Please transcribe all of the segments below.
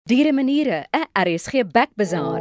Dieremaniere, 'n RSG Bekbazaar.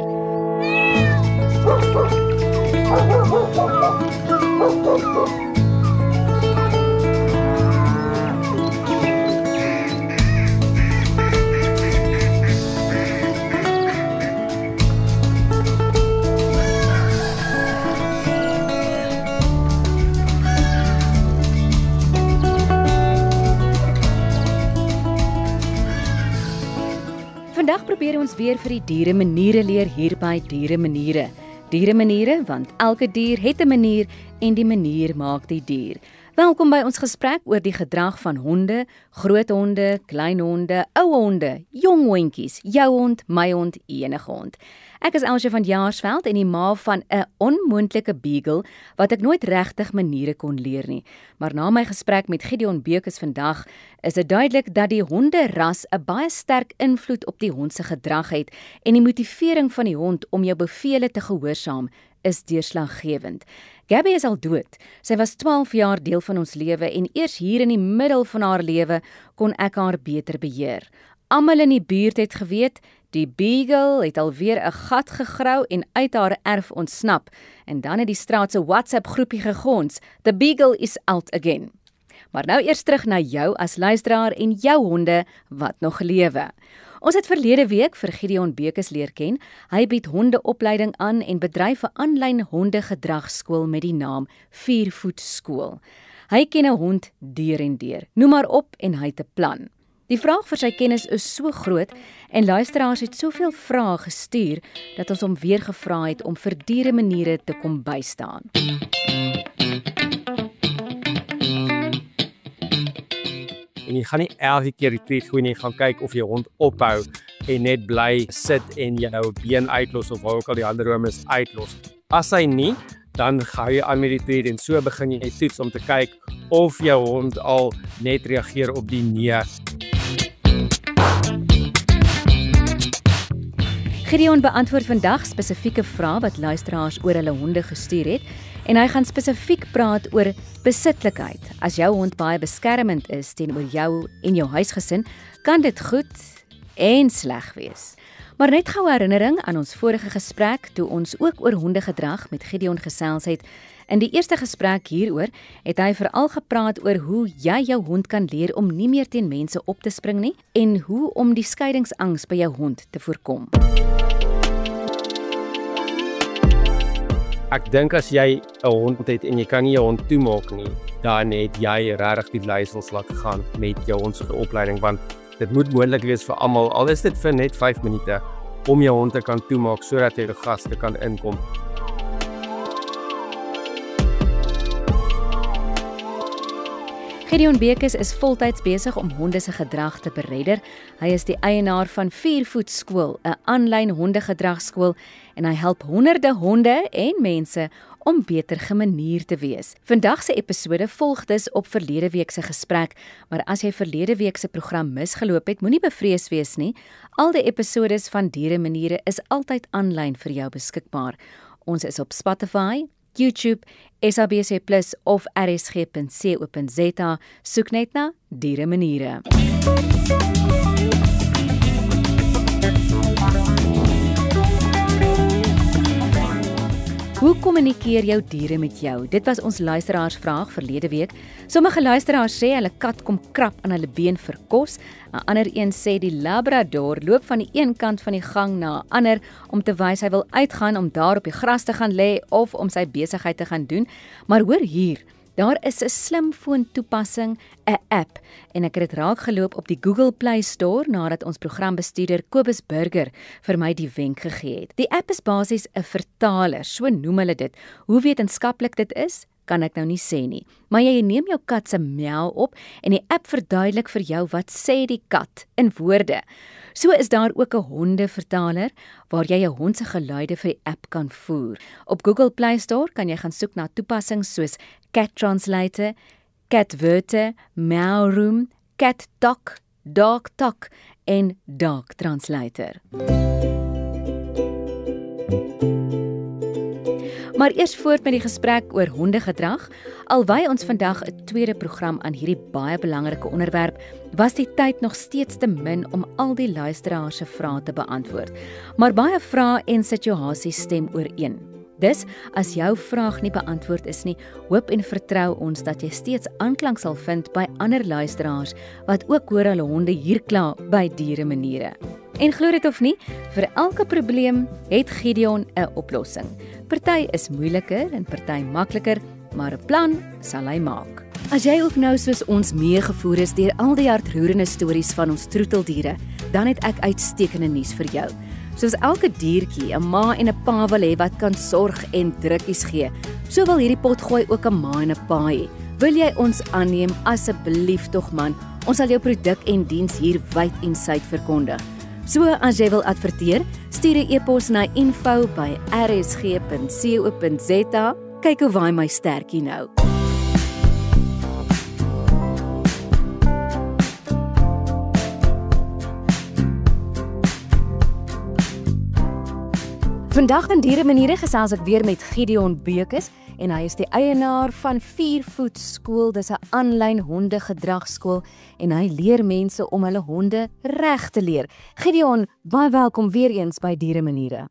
Vandag probeer ons weer vir die dieremaniere leer hier by Dieremaniere. Dieremaniere, want elke dier het 'n manier en die manier maak die dier. Welkom by ons gesprek oor die gedrag van honde, groot honde, klein honde, ou honde, jong hondjies, jou hond, my hond, enige hond. Ek is Elsje van Jaarsveld en die ma van 'n onmoontlike beagle wat ek nooit regtig maniere kon leer nie. Maar na my gesprek met Gideon Beukes vandag is dit duidelik dat die honderas 'n baie sterk invloed op die hond se gedrag het en die motivering van die hond om jou bevele te gehoorsaam is deurslaggewend. Gabby is al dood. Sy was 12 jaar deel van ons lewe en eers hier in die middel van haar lewe kon ek haar beter beheer. Almal in die buurt het geweet, die beagle het alweer 'n gat gegrou en uit haar erf ontsnap. En dan het die straat se WhatsApp groepie gegons, "The beagle is out again." Maar nou eers terug na jou as luisteraar en jou honde wat nog lewe. Ons het verlede week vir Gideon Beukes leer ken. Hy bied hondeopleiding aan en bedryf 'n aanlyn hondegedragskool met die naam 4Voet Skool. Hy ken 'n hond deur en deur. Noem maar op en hy het 'n plan. Die vraag vir sy kennis is so groot en luisteraars het soveel vrae gestuur dat ons hom weer gevra het om vir Dieremaniere te kom bystaan. En jy gaan nie elke keer die treat gooi nie, jy gaan kyk of jy hond ophou en net bly sit en jou been uitlos of waar ook al die ander room is uitlos. As hy nie, dan gaan jy aan met die treat en so begin jy toets om te kyk of jou hond al net reageer op die nee. Gideon beantwoord vandag spesifieke vrae wat luisteraars oor hulle honde gestuur het en hy gaan spesifiek praat oor besitlikheid. As jou hond baie beskermend is teenoor jou en jou huisgesin, kan dit goed en sleg wees. Maar net gou 'n herinnering aan ons vorige gesprek toe ons ook oor hondegedrag met Gideon gesels het. In die eerste gesprek hieroor het hy veral gepraat oor hoe jy jou hond kan leer om nie meer teen mense op te spring nie en hoe om die skeidingsangs by jou hond te voorkom. Ek dink as jy 'n hond het en jy kan nie jou hond toemaak nie, dan het jy regtig die leiersels laat gaan met jou hond se opleiding, want dit moet moontlik wees vir almal, al is dit vir net 5 minute, om jou hond te kan toemaak sodat jy die gaste kan inkom. Gideon Beukes is voltyds besig om honde se gedrag te beredder. Hy is die eienaar van 4Voet Skool, 'n aanlyn hondegedragskool en hy help honderde honde en mense om beter gemanier te wees. Vandag se episode volg dus op verlede week se gesprek, maar as jy verlede week se program misgeloop het, moenie bevrees wees nie. Al die episodes van Dieremaniere is altyd aanlyn vir jou beskikbaar. Ons is op Spotify, YouTube, SABC+ of rsg.co.za. Soek net na Dieremaniere. Hoe kommunikeer jou diere met jou? Dit was ons luisteraarsvraag verlede week. Sommige luisteraars sê hulle kat kom krap aan hulle been vir kos. 'n Ander een sê die labrador loop van die een kant van die gang na 'n ander om te wys hy wil uitgaan om daar op die gras te gaan lê of om sy besigheid te gaan doen. Maar hoor hier, daar is 'n slimfoon toepassing, 'n app, en ek het dit raak geloop op die Google Play Store nadat ons programbestuurder Kobus Burger vir my die wenk gegee het. Die app is basies 'n vertaler, so noem hulle dit. Hoe wetenskaplik dit is, kan ek nou nie sê nie. Maar jy neem jou kat se miau op en die app verduidelik vir jou wat sê die kat in woorde. So is daar ook 'n hondevertaler waar jy jou hond se geluide vir die app kan voer. Op Google Play Store kan jy gaan soek na toepassings soos Cat Translator, Cat Wörter, Meow Room, Cat Talk, Dog Talk en Dog Translator. Maar eers voort met die gesprek oor hondegedrag. Alwy ons vandag 'n tweede program aan hierdie baie belangrike onderwerp, was die tyd nog steeds te min om al die luisteraars se vrae te beantwoord. Maar baie vrae en situasies stem ooreen. Dus, as jou vraag nie beantwoord is nie, hoop en vertrou ons dat jy steeds aanklank sal vind by ander luisteraars wat ook hoor hulle honde hier kla by Dieremaniere. En glo dit of nie, vir elke probleem het Gideon 'n oplossing. Party is moeiliker en party makliker, maar 'n plan sal hy maak. As jy ook nou soos ons meegevoer is deur al die hartroerende stories van ons troeteldiere, dan het ek uitstekende nuus vir jou. Soos elke diertjie 'n ma en 'n pa wil hê wat kan sorg en drukkies gee, so wil hierdie potgooi ook 'n ma en 'n pa hê. Wil jy ons aanneem asseblief tog man? Ons sal jou produk en diens hier wyd en suid verkondig. So as jy wil adverteer, stuur 'n e-pos na info@rsg.co.za. Kyk hoe waai my stertjie nou. Vandag in Dieremaniere gesels ek weer met Gideon Bekes en hy is die eienaar van 4 Voet Skool. Dis 'n aanlyn hondegedragskool en hy leer mense om hulle honde reg te leer. Gideon, baie welkom weer eens by Dieremaniere.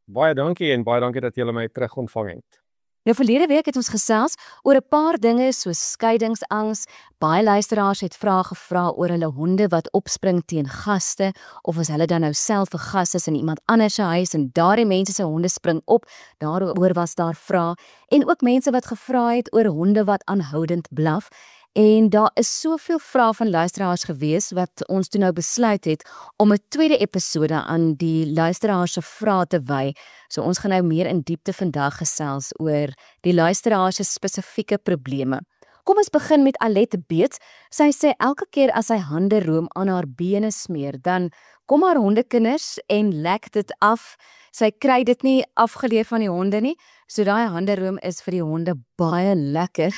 Baie dankie en baie dankie dat julle my terug ontvang het. Nou verlede week het ons gesels oor 'n paar dinge soos skeiingsangs. Baie luisteraars het vrae gevra oor hulle honde wat opspring teen gaste of as hulle dan nou self 'n gas is in iemand anders se huis en daardie mense se honde spring op. Daaroor was daar vrae en ook mense wat gevra het oor honde wat aanhoudend blaf. En daar is soveel vrae van luisteraars gewees wat ons toe nou besluit het om 'n tweede episode aan die luisteraars se vrae te wy. So ons gaan nou meer in diepte vandag gesels oor die luisteraars se spesifieke probleme. Kom ons begin met Alette Beets. Sy sê elke keer as sy hande room aan haar bene smeer, dan kom haar hondekinders en lek dit af. Sy kry dit nie afgeleer van die honde nie. So daai hande room is vir die honde baie lekker.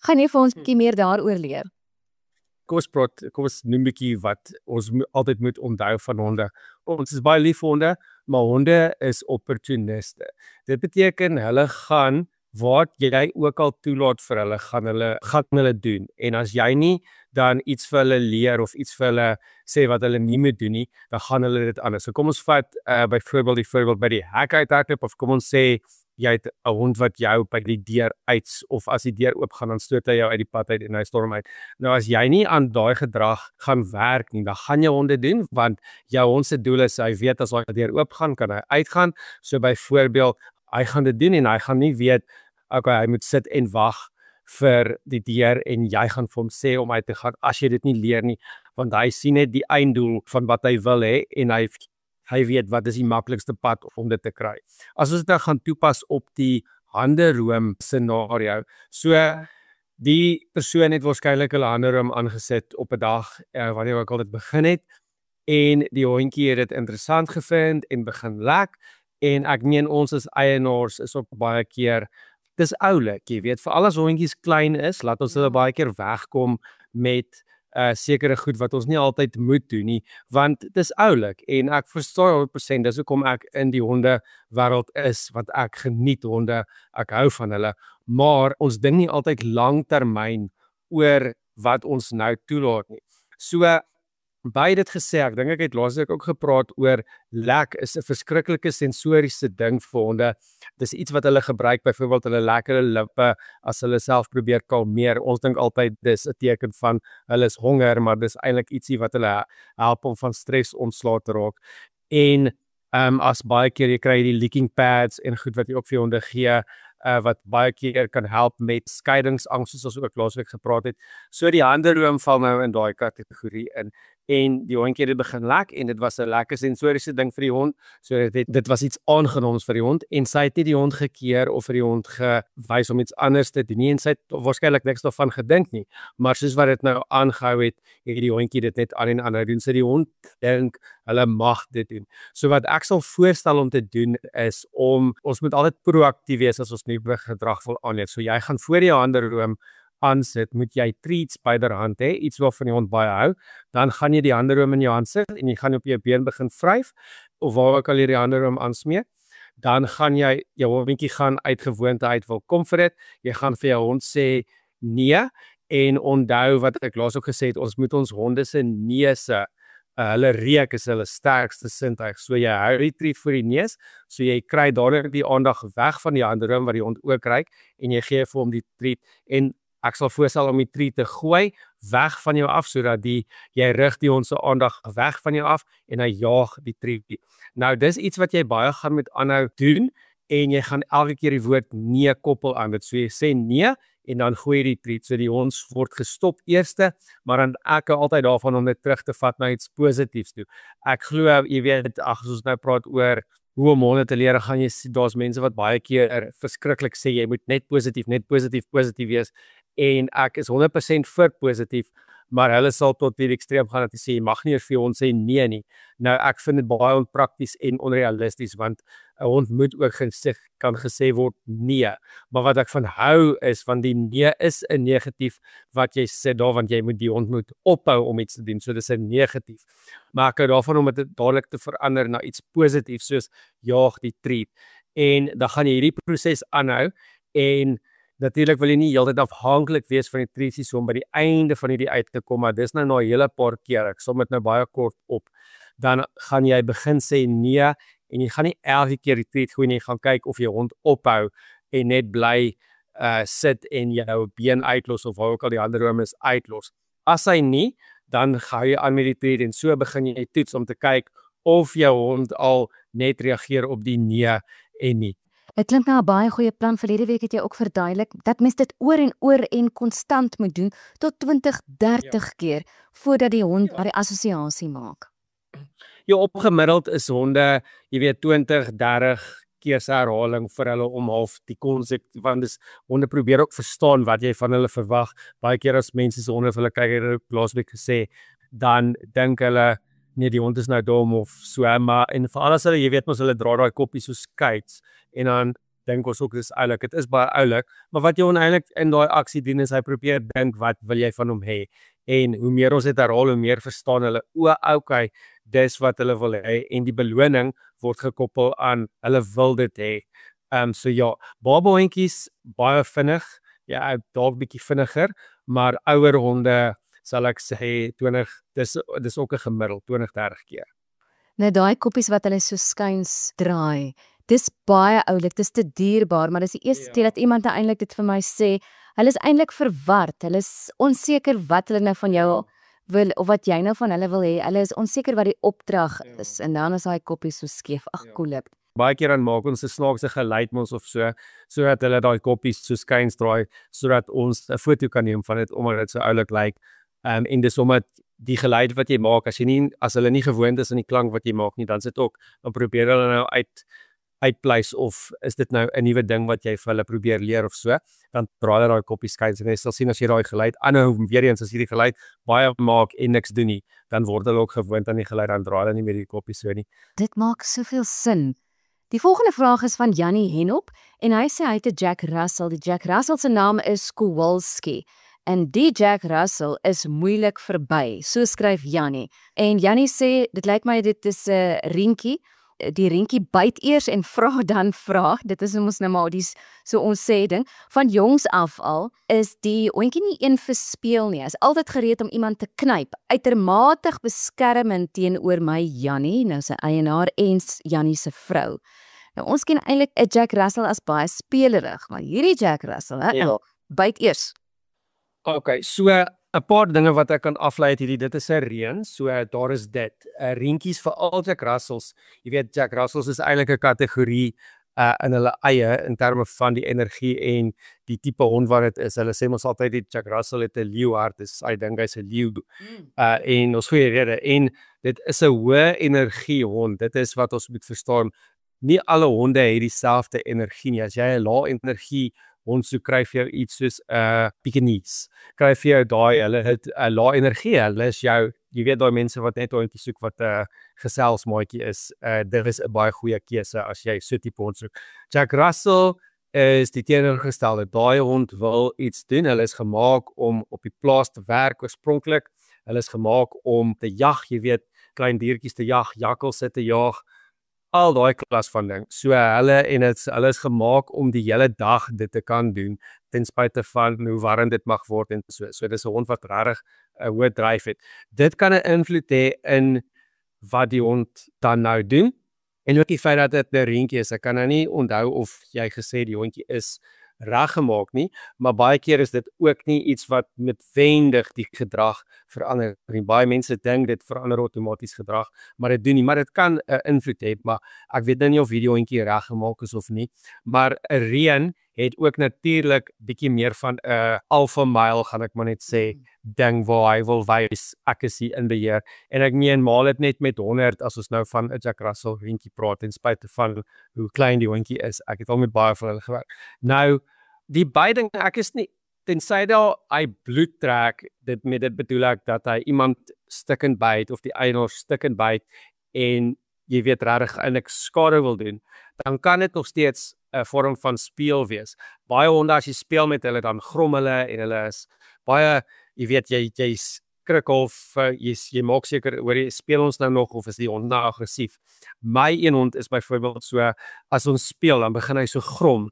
Gaan jy vir ons 'n bietjie meer daaroor leer? Kom ons noem 'n bietjie wat ons altyd moet onthou van honde. Ons is baie lief vir honde, maar honde is opportuniste. Dit beteken hulle gaan wat jy ook al toelaat vir hulle, gaan hulle doen. En as jy nie dan iets vir hulle leer of iets vir hulle sê wat hulle nie moet doen nie, dan gaan hulle dit anders. So kom ons vat byvoorbeeld die voorbeeld by die hek uithardloop, of kom ons sê jy het 'n hond wat jou by die deur uit, of as die deur oop gaan, dan stoot hy jou uit die pad uit en hy storm uit. Nou as jy nie aan daai gedrag gaan werk nie, dan gaan jou honde doen, want jou hond se doel is, hy weet as hy deur oop gaan, kan hy uitgaan. So byvoorbeeld, hy gaan dit doen en hy gaan nie weet, okay, hy moet sit en wag vir die deur en jy gaan vir hom sê om uit te gaan as jy dit nie leer nie, want hy sien net die einddoel van wat hy wil hê en hy weet wat is die maklikste pad om dit te kry. As ons dit gaan toepas op die handeroom scenario, so die persoon het waarskynlik hulle handeroom aangesit op 'n dag wanneer ook al dit begin het, en die hondjie het dit interessant gevind en begin lek, en ek meen ons as eienaars is ook baie keer, dis oulik, jy weet, veral as hondjies klein is, laat ons hulle baie keer wegkom met sekere goed wat ons nie altyd moet doen nie, want dis oulik, en ek verstaan 100%, dis hoekom ek in die honde wêreld is, want ek geniet honde, ek hou van hulle, maar ons dink nie altyd langtermyn oor wat ons nou toelaat nie. So, by dit gesê, ek dink ek het laasweek ook gepraat oor lek is 'n verskriklike sensoriese ding vir honde. Dis iets wat hulle gebruik, byvoorbeeld hulle lek hulle lippe as hulle self probeer kalmeer. Ons dink altyd dis 'n teken van hulle is honger, maar dis eintlik ietsie wat hulle help om van stres ontslae te raak. En as baie keer jy kry die licking pads en goed wat jy ook vir honde gee, wat baie keer kan help met skeiingsangs, soos ons ook laasweek gepraat het. So die handeroom val nou in daai kategorie in. En die hondjie het begin lek en dit was 'n lekker sensoriese ding vir die hond. So dit was iets aangenaams vir die hond en sy het nie die hond gekeer of vir die hond gewys om iets anders te doen nie en sy het waarskynlik niks daarvan gedink nie. Maar soos wat dit nou aangehou het die hondjie dit net aan en aan doen. So die hond dink hulle mag dit doen. So wat ek sal voorstel om te doen is ons moet altyd proaktief wees as ons nuwe gedrag wil aanleer. So jy gaan voor jou handeroom aansit, moet jy treats byderhand hê, iets waarvan die hond baie hou, dan gaan jy die handeroom in jou hand sit en jy gaan op jou been begin vryf, of waar ook al jy die handeroom aansmeer. dan gaan jy jou hondjie gaan uit gewoonte uit wil kom vir dit. Jy gaan vir jou hond sê nee en onthou wat ek laas ook gesê het, ons moet ons honde se neuse hulle reuk is hulle sterkste sintuig. So jy hou die treat voor die neus, so jy kry dadelik die aandag weg van die handroom wat die hond ook ruik en jy gee vir hom die treat en ek sal voorstel om die treat te gooi weg van jou af sodat jy rig die hond se aandag weg van jou af en hy jaag die treat. Nou dis iets wat jy baie gaan met aanhou doen en jy gaan elke keer die woord nee koppel aan dit. So jy sê nee en dan gooi jy die treat. So die hond word gestop eerste, maar dan ek hou altyd daarvan om dit terug te vat na iets positiefs toe. Ek glo, jy weet, as ons nou praat oor hoe om honde te leer, gaan jy sien, daar's mense wat baie keer verskriklik sê, jy moet net positief wees, en ek is 100% vir positief, maar hulle sal tot die ekstreem gaan dat jy sê, jy mag nie vir ons sê nee nie. Nou ek vind dit baie onprakties en onrealisties, want 'n hond moet ook kan gesê word nee, maar wat ek van hou is, van die nee is 'n negatief wat jy sê daar, want jy moet die hond moet ophou om iets te doen, so dis 'n negatief. Maar ek hou daarvan om dit dadelik te verander na iets positiefs, soos jaag die treat, en dan gaan jy hierdie proses aanhou, en natuurlik wil jy nie heeltyd afhanklik wees van die treaties so om by die einde van hierdie uit te kom, maar dis nou na 'n hele paar keer, ek som dit nou baie kort op, dan gaan jy begin sê nee, en jy gaan nie elke keer die treat gooi nie, jy gaan kyk of jy hond ophou en net bly sit en jou been uitlos of waar ook al die handroom is uitlos. As hy nie, dan gaan jy aan met die treat en so begin jy toets om te kyk of jou hond al net reageer op die nee en nie. Dit klink nou 'n baie goeie plan. Verlede week het jy ook verduidelik dat mens dit oor en konstant moet doen tot 20-30 keer voordat die hond die assosiasie maak. Ja, opgemiddeld is honde, jy weet, 20-30 keer se herhaling vir hulle om half die konsep, want honde probeer ook verstaan wat jy van hulle verwag. Baie keer as mense se honde vir hulle kyk, het ek laas week gesê, dan dink hulle nee, die hond is nou dom of so, maar en veral as hulle, jy weet mos, hulle dra daai koppie so skates, en dan dink ons ook, dis oulik, dit is baie oulik, maar wat jy oneilik in daai aksie doen, is hy probeer dink, wat wil jy van hom hê, en hoe meer ons dit herhaal, hoe meer verstaan hulle, okay, dis wat hulle wil hê, en die beloning word gekoppel aan, hulle wil dit hê. So ja, babahondjies, baie vinnig, ja, dalk bietjie vinniger, maar ouer honde, sal ek sê 20, dis ook 'n gemiddeld 20-30 keer. Nou daai koppies wat hulle so skuins draai, dis baie oulik, dis te dierbaar, maar dis die eerste keer dat iemand eintlik dit vir my sê. Hulle is eintlik verward, hulle is onseker wat hulle nou van jou wil, of wat jy nou van hulle wil hê. Hulle is onseker wat die opdrag is, en dan is daai koppies so skeef. Ag, coolip. Baie keer dan maak ons 'n snaakse geluid mos of so, sodat hulle daai koppies so skuins draai, sodat ons 'n foto kan neem van dit, omdat dit so oulik lyk. En dis omdat die geluid wat jy maak, as hulle nie gewoond is aan die klank wat jy maak nie, dan sit ook, dan probeer hulle nou uitpleis, of is dit nou 'n nuwe ding wat jy vir hulle probeer leer of so, dan draai hulle daai koppies skuins, en jy sal sien as jy daai geluid aanhou, weer eens as jy die geluid baie maak en niks doen nie, dan word hulle ook gewoond aan die geluid, dan draai hulle nie meer die koppies so nie. Dit maak soveel sin. Die volgende vraag is van Jannie Henop, en hy sê hy het 'n Jack Russell. Die Jack Russell se naam is Kowalski. En die Jack Russell is moeilik verby, so skryf Jannie. En Jannie sê, dit lyk my dit is 'n reentjie. Die reentjie byt eers en vra dan vra. Dit is ons nou maar so ons sê ding. Van jongs af al is die hondjie nie een vir speel nie. Hy is altyd gereed om iemand te knyp. Uitermate beskermend teenoor my Jannie, nou sy eienaar en Jannie se vrou. Nou ons ken eintlik 'n Jack Russell as baie spelerig, maar hierdie Jack Russell, byt eers. Okay, so 'n paar dinge wat ek kan aflei uit hierdie, dit is 'n reën, so daar is dit. Reentjies vir al Jack Russells, jy weet Jack Russells is eintlik 'n kategorie in hulle eie, in terme van die energie en die tipe hond wat dit is. Hulle sê mos altyd die Jack Russell het 'n leeuhart, hy dink hy's 'n leeu. En ons goeie rede, en dit is 'n hoë energie hond, dit is wat ons moet verstaan. Nie alle honde het dieselfde energie nie. As jy 'n lae energie hond so kry vir jou iets soos 'n Pekingese, kry vir jou daai, hulle het 'n lae energie, hulle is jou, jy weet daai mense wat net hondjie soek wat 'n geselsmaatjie is, dit is 'n baie goeie keuse as jy so tipe hond soek. Jack Russell is die teenoorgestelde, daai hond wil iets doen, hulle is gemaak om op die plaas te werk oorspronklik, hulle is gemaak om te jag, jy weet, klein diertjies te jag, jakkalse te jag, al daai klas van ding. So hulle is gemaak om die hele dag dit te kan doen ten spyte van hoe warm dit mag word en so. So dis 'n hond wat regtig 'n hoë dryf het. Dit kan 'n invloed hê in wat die hond dan nou doen. En ook die feit dat dit 'n reentjie is. Ek kan nou nie onthou of jy gesê die hondjie is reggemaak nie, maar baie keer is dit ook nie iets wat noodwendig die gedrag verander nie. Baie mense dink dit verander outomaties gedrag, maar dit doen nie, maar dit kan 'n invloed hê, maar ek weet nou nie of hierdie hondjie reggemaak is of nie, maar 'n reën het ook natuurlik bietjie meer van 'n alpha male, gaan ek maar net sê, ding waar hy wil wys ek is hier in beheer. En ek meen maal dit net met 100 as ons nou van 'n Jack Russell hondjie praat ten spyte van hoe klein die hondjie is. Ek het al met baie van hulle gewerk. Nou die byding, ek is nie tensy daar hy bloed trek, dit bedoel ek dat hy iemand stikkend byt of die eienaar stikkend byt en jy weet regtig eintlik skade wil doen, dan kan dit nog steeds 'n vorm van speel wees. Baie honde as jy speel met hulle dan grom hulle en hulle is baie, jy weet jy skrik of jy maak seker oor jy speel ons nou nog of is die hond nou aggressief. My een hond is byvoorbeeld so as ons speel dan begin hy so grom.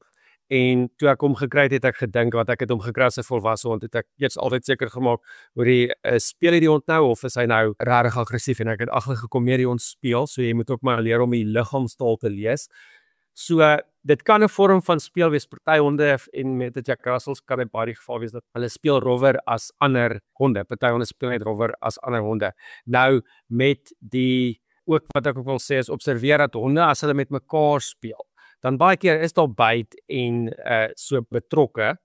En toe ek hom gekry het ek gedink wat ek het hom gekry as 'n volwasse hond, het ek eers altyd seker gemaak oor die speel hy die hond nou of is hy nou regtig aggressief en ek het agtergekom meer die hond speel, so jy moet ook maar leer om die liggaamstaal te lees. So dit kan 'n vorm van speel wees. Party honde en met die Jack Russells kan dit baie die geval wees dat hulle speel rower as ander honde. Party honde speel net rower as ander honde. Nou met die ook wat ek ook wil sê is observeer dat honde as hulle met mekaar speel, dan baie keer is daar byt en so betrokke.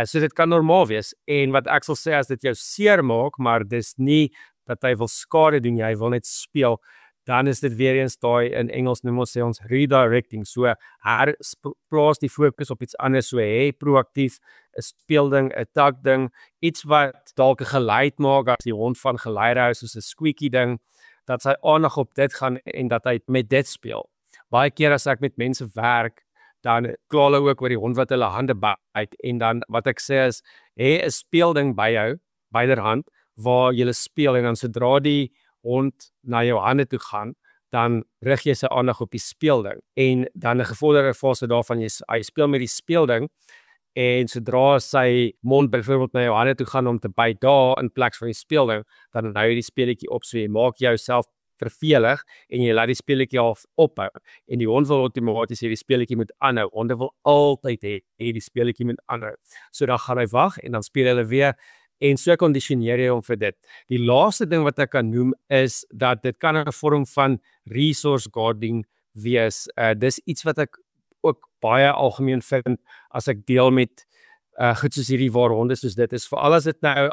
So dit kan normaal wees. En wat ek sal sê as dit jou seer maak, maar dis nie dat hy wil skade doen, jy wil net speel, dan is dit weer eens daai in Engels noem ons sê ons redirecting. So plaas die fokus op iets anders, so proaktief 'n speelding, 'n takding, iets wat dalk 'n geluid maak as die hond van geluide hou soos 'n squeaky ding, dat sy aandag op dit gaan en dat hy met dit speel. Baie keer as ek met mense werk, dan kla hulle ook oor die hond wat hulle hande byt en dan wat ek sê is, 'n speelding by jou, byderhand, waar jy speel en dan sodra die hond na jou hande toe gaan, dan rig jy sy aandag op die speelding en dan 'n gevorderde fase daarvan hy speel met die speelding en sodra sy mond byvoorbeeld na jou hande toe gaan om te byt daar in plek van die speelding, dan hou jy die speletjie op, so jy maak jouself vervelig en jy laat die speletjie half ophou en die hond wil outomaties hê die speletjie moet aanhou. Honde wil altyd hê die speletjie moet aanhou. So dan gaan hy wag en dan speel hulle weer en so kondisioneer jy hom vir dit. Die laaste ding wat ek kan noem is dat dit kan 'n vorm van resource guarding wees. Dis iets wat ek ook baie algemeen vind as ek deel met goed soos hierdie waar honde soos dit is. Veral as dit nou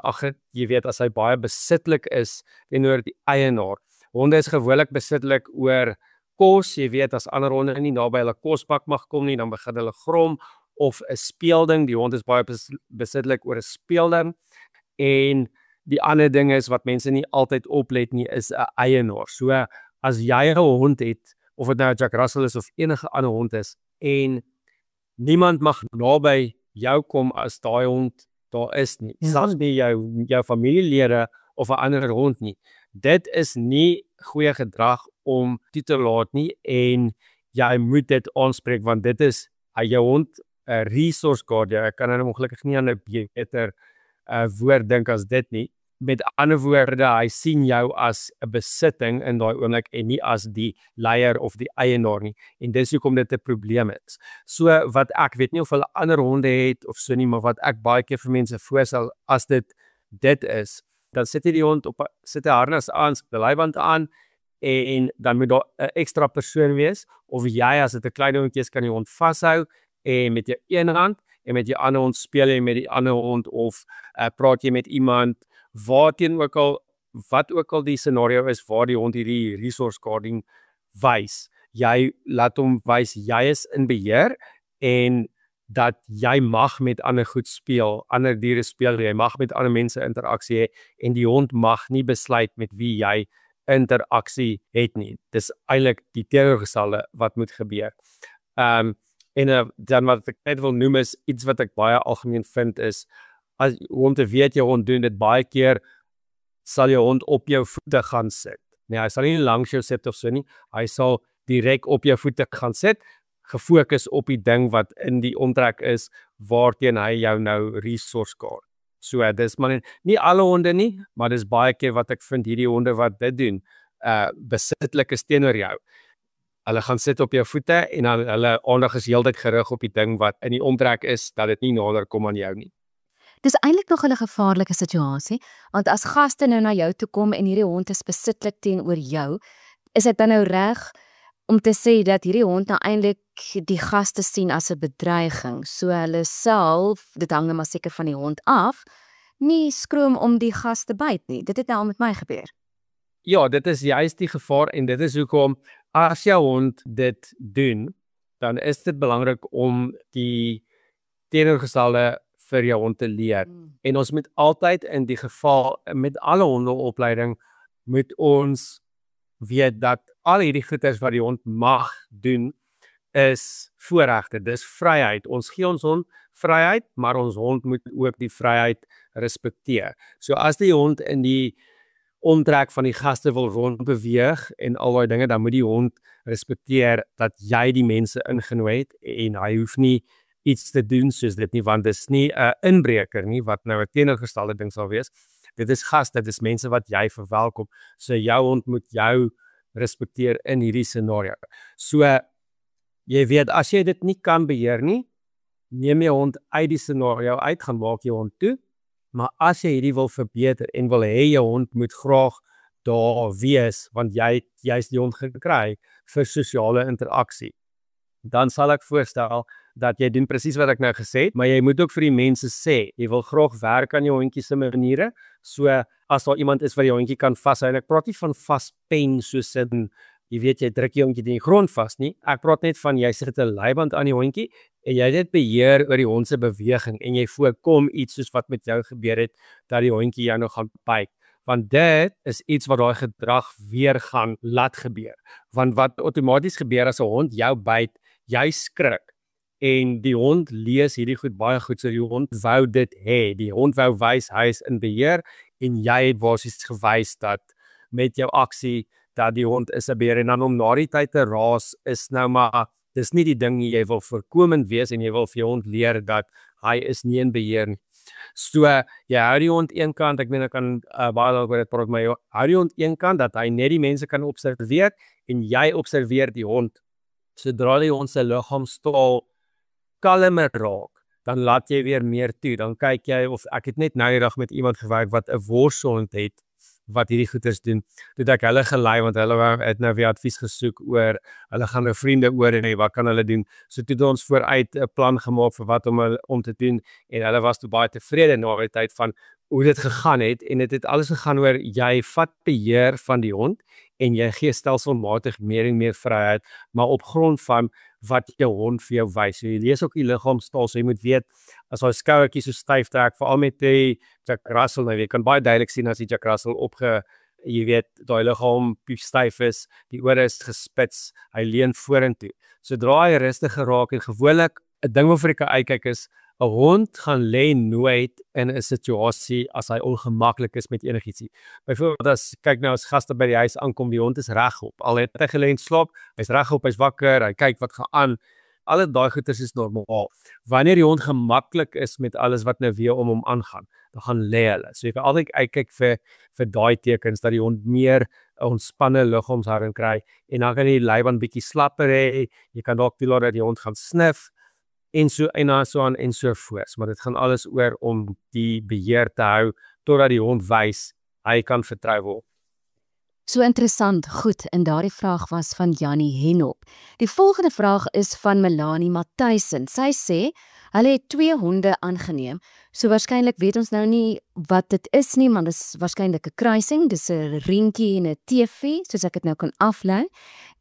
jy weet as hy baie besitlik is teenoor die eienaar. Honde is gewoonlik besitlik oor kos, jy weet as ander honde nie naby hulle kosbak mag kom nie, dan begin hulle grom of 'n speelding. Die hond is baie besitlik oor 'n speelding. En die ander ding is wat mense nie altyd oplet nie, is 'n eienaar. So as jy 'n hond het, of dit nou 'n Jack Russell is of enige ander hond is, en niemand mag naby jou kom as daai hond daar is nie. Selfs nie jou familielede of 'n ander hond nie. Dit is nie goeie gedrag om toe te laat nie en jy moet dit aanspreek want dit is jou hond 'n resource guard. Ek kan nou ongelukkig nie aan 'n beter woord dink as dit nie. Met ander woorde, hy sien jou as 'n besitting in daai oomblik en nie as die leier of die eienaar nie. En dis hoekom dit 'n probleem is. So wat ek weet nie of hulle ander honde het of so nie, maar wat ek baie keer vir mense voorstel as dit is, dan sit jy die hond op sit 'n harnas aan, sit 'n leiband aan en dan moet daar 'n ekstra persoon wees of jy as dit 'n klein hondjie is kan die hond vashou en met jou een hand en met jou ander hond speel jy met die ander hond of praat jy met iemand wat ook al die scenario is waar die hond hierdie resource guarding wys. Jy laat hom wys jy is in beheer en dat jy mag met ander goed speel, ander diere speel, jy mag met ander mense interaksie hê en die hond mag nie besluit met wie jy interaksie het nie. Dis eintlik die teenoorgestelde wat moet gebeur. En dan wat ek net wil noem is iets wat ek baie algemeen vind is as om te weet jou hond doen dit baie keer sal jou hond op jou voete gaan sit. Nee, hy sal nie langs jou sit of so nie. Hy sal direk op jou voete gaan sit, gefokus op die ding wat in die omtrek is, waarteen hy jou nou resource kaart. So, dis maar nie alle honde nie, maar dis baie keer wat ek vind hierdie honde wat dit doen, besitlik is teenoor jou. Hulle gaan sit op jou voete en dan hulle aandag is heeltyd gerig op die ding wat in die omtrek is, dat dit nie nader kom aan jou nie. Dis eintlik nog 'n gevaarlike situasie, want as gaste nou na jou toe kom en hierdie hond is besitlik teenoor jou, is dit dan nou reg om te sê dat hierdie hond nou eintlik die gaste sien as 'n bedreiging, so hulle self, dit hang nou maar seker van die hond af, nie skroom om die gaste byt nie. Dit het nou al met my gebeur. Ja, dit is juist die gevaar en dit is hoekom as jou hond dit doen, dan is dit belangrik om die teenoorgestelde vir jou hond te leer. En ons moet altyd in die geval, met alle hondeopleiding, moet ons weet dat al hierdie goeders wat die hond mag doen, is voorregte, dis vryheid. Ons gee ons hond vryheid, maar ons hond moet ook die vryheid respekteer. So as die hond in die omtrek van die gaste wil rondbeweeg en al daai dinge, dan moet die hond respekteer dat jy die mense ingenooi het en hy hoef nie iets te doen soos dit nie, want dit is nie 'n inbreker nie, wat nou 'n teenoorgestelde ding sal wees. Dit is gaste, dit is mense wat jy verwelkom. So jou hond moet jou respekteer in hierdie scenario. So, jy weet, as jy dit nie kan beheer nie, neem jy hond uit die scenario uit, gaan maak jy hond toe. Maar as jy hierdie wil verbeter en wil hê jou hond moet graag daar wees, want jy is die hond gekry vir sosiale interaksie, dan sal ek voorstel dat jy doen presies wat ek nou gesê het, maar jy moet ook vir die mense sê, jy wil graag werk aan jou hondjie se maniere, so as daar iemand is wat jou hondjie kan vashou, en ek praat nie van vaspen soos in, jy weet, jy druk jou hondjie in die grond vas nie, ek praat net van, jy sit 'n leiband aan die hondjie, en jy het beheer oor die hond se beweging, en jy voorkom iets soos wat met jou gebeur het, dat die hondjie jou nog gaan byt. Want dit is iets wat daai gedrag weer gaan laat gebeur. Want wat outomaties gebeur as 'n hond jou byt, jy skrik. En die hond lees hierdie goed baie goed, so die hond wou dit hê. Die hond wou wys hy is in beheer en jy het basies gewys dat met jou aksie dat die hond is 'n beheer en dan om na die tyd te raas is nou maar dis nie die ding jy wil voorkomend wees en jy wil vir jou hond leer dat hy is nie in beheer nie. So jy hou die hond een kant, ek meen ek kan baie dalk oor dit praat, maar jy hou die hond een kant dat hy net die mense kan observeer en jy observeer die hond. Sodra die hond se liggaamstaal kalmer raak, dan laat jy weer meer toe. Dan kyk jy of ek het net nou die dag met iemand gewerk wat 'n worshond het wat hierdie goeders doen. Toe ek hulle gelei want hulle het nou weer advies gesoek oor hulle gaan nou vriende oor en wat kan hulle doen. So toe het ons vooruit 'n plan gemaak vir wat om te doen en hulle was toe baie tevrede na die tyd van hoe dit gegaan het en dit het alles gegaan oor jy vat beheer van die hond en jy gee stelselmatig meer en meer vryheid, maar op grond van wat jou hond vir jou wys. So jy lees ook die liggaamstaal, so jy moet weet as hy skouertjies so styf trek, veral met die Jack Russell, nou jy kan baie duidelik sien as die Jack Russell jy weet, daai liggaam styf is, die ore is gespits, hy leun vorentoe. Sodra hy rustig geraak en gewoonlik 'n ding waarvoor ek uitkyk is 'n hond gaan lê nooit in 'n situasie as hy ongemaklik is met enigiets. Byvoorbeeld as kyk nou as gaste by die huis aankom, die hond is regop. Al het hy gelê en slaap, hy's regop, hy's wakker, hy kyk wat gaan aan. Al daai goeters is normaal. Wanneer die hond gemaklik is met alles wat nou weer om hom aangaan, dan gaan lê hulle. So jy kan altyd uitkyk vir daai tekens dat die hond meer 'n ontspanne liggaamshouding kry en dan kan die leiband bietjie slapper hê. Jy kan dalk toelaat dat die hond gaan snif en so aan en so voort. Maar dit gaan alles oor om die beheer te hou totdat die hond wys hy kan vertrou word. So interessant, goed, en daardie vraag was van Jannie Henop. Die volgende vraag is van Melanie Matthijsen. Sy sê, hulle het 2 honde aangeneem, so waarskynlik weet ons nou nie wat dit is nie, maar dit is waarskynlik 'n kruising, dis 'n rientjie en 'n teefie, soos ek dit nou kan aflei,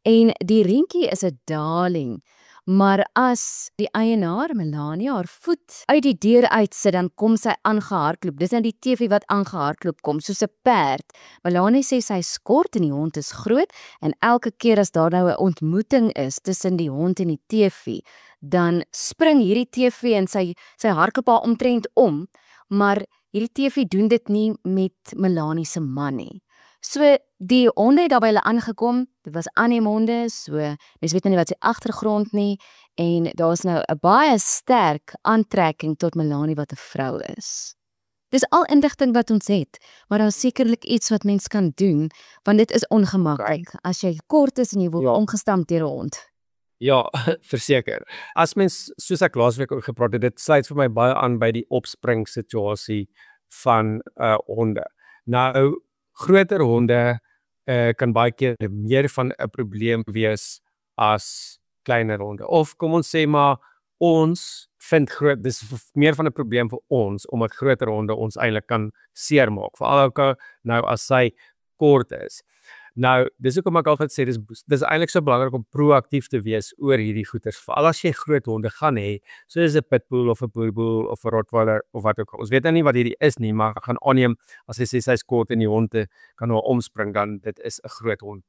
en die rientjie is 'n darling. Maar as die eienaar, Melanie, haar voet uit die deur uitsit, dan kom sy aangehardloop. Dis nou die teefie wat aangehardloop kom, soos 'n perd. Melanie sê sy is kort en die hond is groot, en elke keer as daar nou 'n ontmoeting is tussen die hond en die teefie, dan spring hierdie teefie en sy hardloop haar omtrent om, maar hierdie teefie doen dit nie met Melanie se man nie. So die honde het daar by hulle aangekom, dit was aanneemhonde, so mens weet nou nie wat se agtergrond nie en daar's nou 'n baie sterk aantrekking tot Melanie wat 'n vrou is. Dis al inligting wat ons het, maar daar is sekerlik iets wat mens kan doen, want dit is ongemaklik as jy kort is en jy word omgestamp deur 'n hond. Ja, verseker. As mens soos ek laasweek ook gepraat het, dit sluit vir my baie aan by die opspring situasie van honde. Nou groter honde kan baie keer meer van 'n probleem wees as kleiner honde. Of kom ons sê maar ons vind dis meer van 'n probleem vir ons omdat groter honde ons eintlik kan seermaak. Veral ook nou as sy kort is. Nou, dis hoekom ek altyd sê dis eintlik so belangrik om proaktief te wees oor hierdie goeters. Veral as jy groot honde gaan hê, soos 'n pitbull of 'n boerboel of 'n rottweiler of wat ook al. Ons weet nou nie wat hierdie is nie, maar ek gaan aanneem as jy sê sy's kort en die hond kan nou omspring, dan dit is 'n groot hond.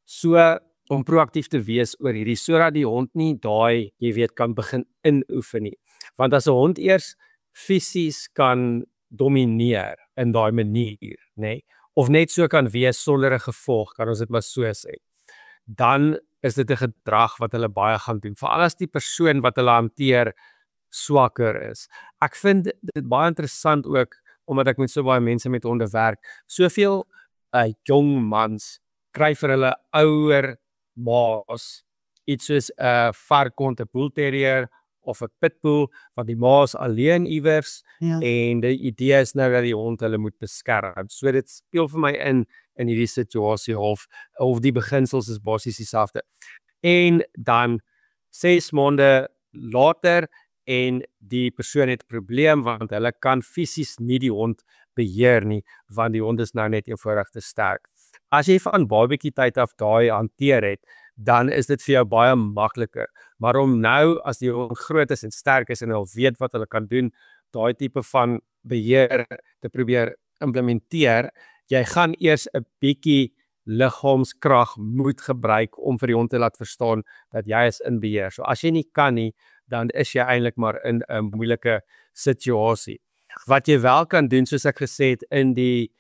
So om proaktief te wees oor hierdie sodat die hond nie daai, jy weet, kan begin inoefen nie. Want as 'n hond eers fisies kan domineer in daai manier, nê, of net so kan wees sonder 'n gevolg, kan ons dit maar so sê, dan is dit 'n gedrag wat hulle baie gaan doen, veral as die persoon wat hulle hanteer swakker is. Ek vind dit baie interessant ook, omdat ek met so baie mense met honde werk, soveel jong mans kry vir hulle ouer maas iets soos 'n varkhond, 'n bull terrier of 'n pitbull, want die maas alleen iewers en die idee is nou dat die hond hulle moet beskerm. So dit speel vir my in hierdie situasie of die beginsels is basies dieselfde. En dan 6 maande later en die persoon het 'n probleem want hulle kan fisies nie die hond beheer nie, want die hond is nou net eenvoudig te sterk. As jy van babatjie tyd af daai hanteer het, dan is dit vir jou baie makliker. Maar om nou, as die hond groot is en sterk is en hulle weet wat hulle kan doen, daai tipe van beheer te probeer implementeer, jy gaan eers 'n bietjie liggaamskrag moet gebruik om vir die hond te laat verstaan dat jy is in beheer. So as jy nie kan nie, dan is jy eintlik maar in 'n moeilike situasie. Wat jy wel kan doen, soos ek gesê het in die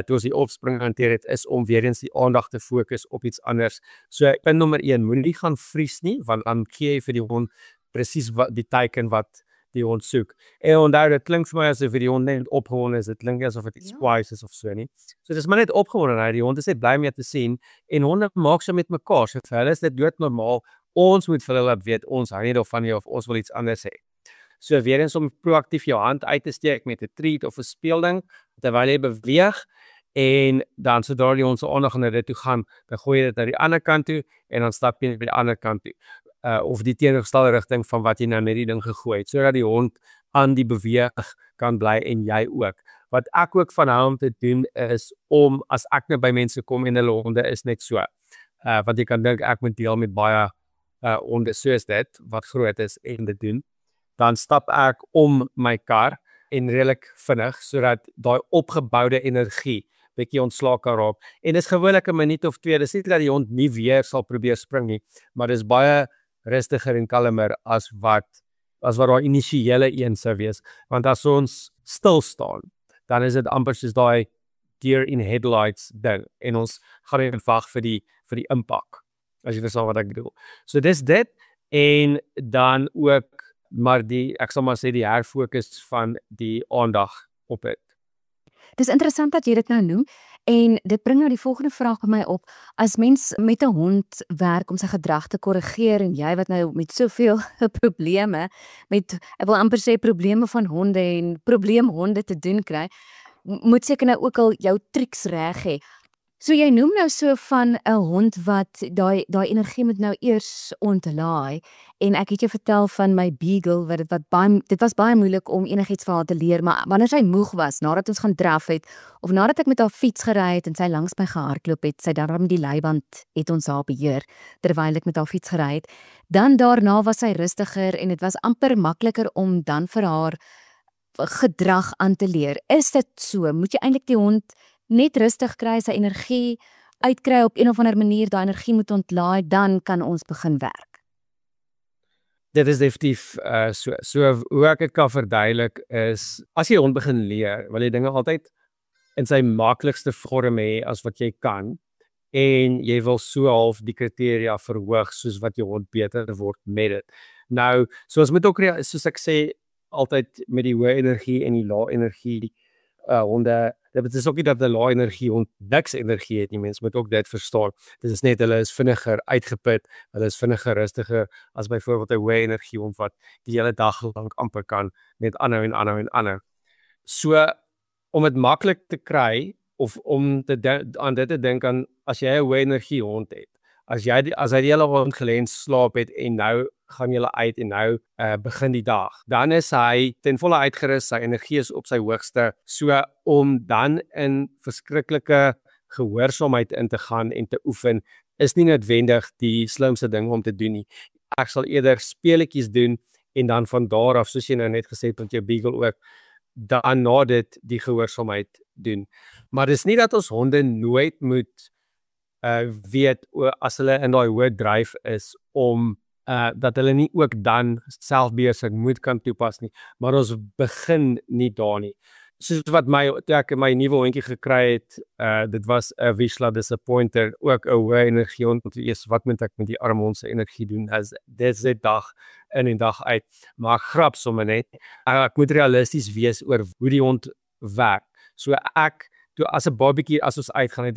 toe ons die opspring hanteer het, is om weer eens die aandag te fokus op iets anders. So punt nommer 1, moenie gaan vries nie, want dan gee jy vir die hond presies die teiken wat die hond soek. En onthou, dit klink vir my asof die hond net opgewonde is, dit klink asof dit iets kwaais is of so nie. So dis maar net opgewondenheid, die hond is net bly om jou te sien, en honde maak so met mekaar, so vir hulle is dit doodnormaal, ons moet vir hulle laat weet, ons hou nie daarvan nie, of ons wil iets anders hê. So weer eens om proaktief jou hand uit te steek met 'n treat of 'n speelding, terwyl jy beweeg, en dan sodra die hond se aandag na dit toe gaan, dan gooi jy dit na die ander kant toe, en dan stap jy by die ander kant toe. Of die teenoorgestelde rigting van wat jy nou met die ding gegooi het, sodat die hond aan die beweeg kan bly en jy ook. Wat ek ook van hou om te doen is om, as ek nou by mense kom en hulle honde is net so, want jy kan dink ek moet deel met baie honde soos dit, wat groot is en dit doen, dan stap ek om my kar en redelik vinnig, sodat daai opgeboude energie bietjie ontslae kan raak. En dis gewoonlik 'n minuut of 2, dis nie dat die hond nie weer sal probeer spring nie, maar dis baie rustiger en kalmer as wat daai initiële een sou wees. Want as ons stil staan, dan is dit amper soos daai deer in headlights ding, en ons gaan net wag vir die impak, as jy verstaan wat ek bedoel. So dis dit, en dan ook maar ek sal maar sê die herfokus van die aandag op dit. Dis interessant dat jy dit nou noem, en dit bring nou die volgende vraag by my op. As mens met 'n hond werk om sy gedrag te korrigeer, en jy wat nou met soveel probleme, ek wil amper sê probleme van honde en probleemhonde te doen kry, moet seker nou ook al jou triks reg hê. So jy noem nou so van 'n hond wat daai energie moet nou eers ontlaai, en ek het jou vertel van my beagle dit was baie moeilik om enigiets vir haar te leer, maar wanneer sy moeg was, nadat ons gaan draf het, of nadat ek met haar fiets gery het en sy langs my gehardloop het, sy daarom die leiband het ons haar beheer terwyl ek met haar fiets gery het, dan daarna was sy rustiger en dit was amper makliker om dan vir haar gedrag aan te leer. Is dit so? Moet jy eintlik die hond net rustig kry, sy energie uitkry op een of ander manier, daai energie moet ontlaai, dan kan ons begin werk. Dit is definitief so hoe ek dit kan verduidelik is, as jy hond begin leer, wil jy dinge altyd in sy maklikste vorm hê as wat jy kan en jy wil so half die kriteria verhoog soos wat jou hond beter word met dit. Nou, so ons moet ook soos ek sê altyd met die hoë energie en die lae energie honde, dit is ook nie dat 'n lae energie hond niks energie het nie, mense moet ook dit verstaan. Dit is net hulle is vinniger uitgeput, hulle is vinniger rustiger as byvoorbeeld 'n hoë energie hond wat die hele dag lank amper kan net aanhou en aanhou en aanhou. So om dit maklik te kry of om aan dit te dink aan as jy 'n hoë energie hond het. As hy die hele aand gelê en slaap het en nou gaan jy uit en nou begin die dag. Dan is hy ten volle uitgerus, sy energie is op sy hoogste. So om dan in verskriklike gehoorsaamheid in te gaan en te oefen is nie noodwendig die slimste ding om te doen nie. Ek sal eerder speletjies doen en dan van daar af, soos jy nou net gesê het met jou beagle ook, dan na dit die gehoorsaamheid doen. Maar dis nie dat ons honde nooit moet weet as hulle in daai hoë dryf is om dat hulle nie ook dan selfbeheersing moet kan toepas nie, maar ons begin nie daar nie. Soos wat toe ek my nuwe hondjie gekry het, dit was 'n Vizsla Disappointer, ook 'n hoë energie hond. Eers wat moet ek met die arme hond se energie doen? Dis dit dag in en dag uit. Maar ek grap sommer net. Ek moet realisties wees oor hoe die hond werk. So as 'n babatjie as ons uitgaan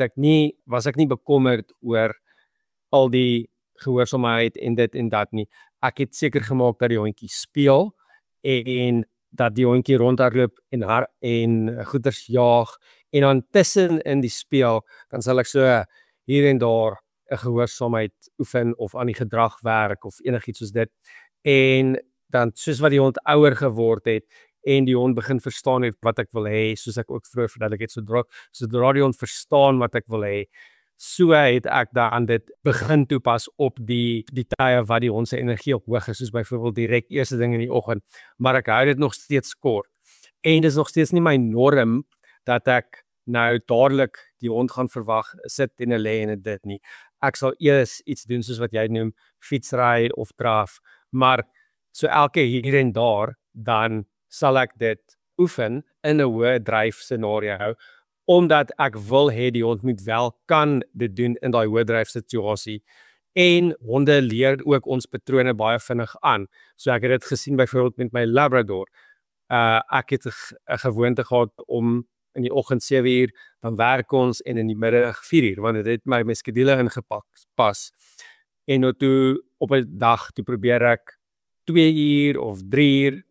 was ek nie bekommerd oor al die gehoorsaamheid en dit en dat nie. Ek het seker gemaak dat die hondjie speel en dat die hondjie rondhardloop en goeders jaag en dan tussen in die speel dan sal ek so hier en daar 'n gehoorsaamheid oefen of aan die gedrag werk of enigiets soos dit. En dan soos wat die hond ouer geword het en die hond begin verstaan het wat ek wil hê, soos ek ook vroeër verduidelik het, sodra die hond verstaan wat ek wil hê, so het ek dan dit begin toepas op die tye wat die hond se energie op hoog is, soos byvoorbeeld direk eerste ding in die oggend, maar ek hou dit nog steeds kort. En dis nog steeds nie my norm dat ek nou dadelik die hond gaan verwag, sit en lê en dit nie. Ek sal eers iets doen soos wat jy noem, fietsry of draf, maar so elke hier en daar, dan sal ek dit oefen in 'n hoë dryf scenario, omdat ek wil hê die hond moet wel kan dit doen in daai hoë dryf situasie. En honde leer ook ons patrone baie vinnig aan. So ek het dit gesien byvoorbeeld met my Labrador. Ek het 'n gewoonte gehad om in die oggend 7:00, dan werk ons en in die middag 4:00, want dit het my skedule ingepas. En nou toe op 'n dag toe probeer ek 2:00 of 3:00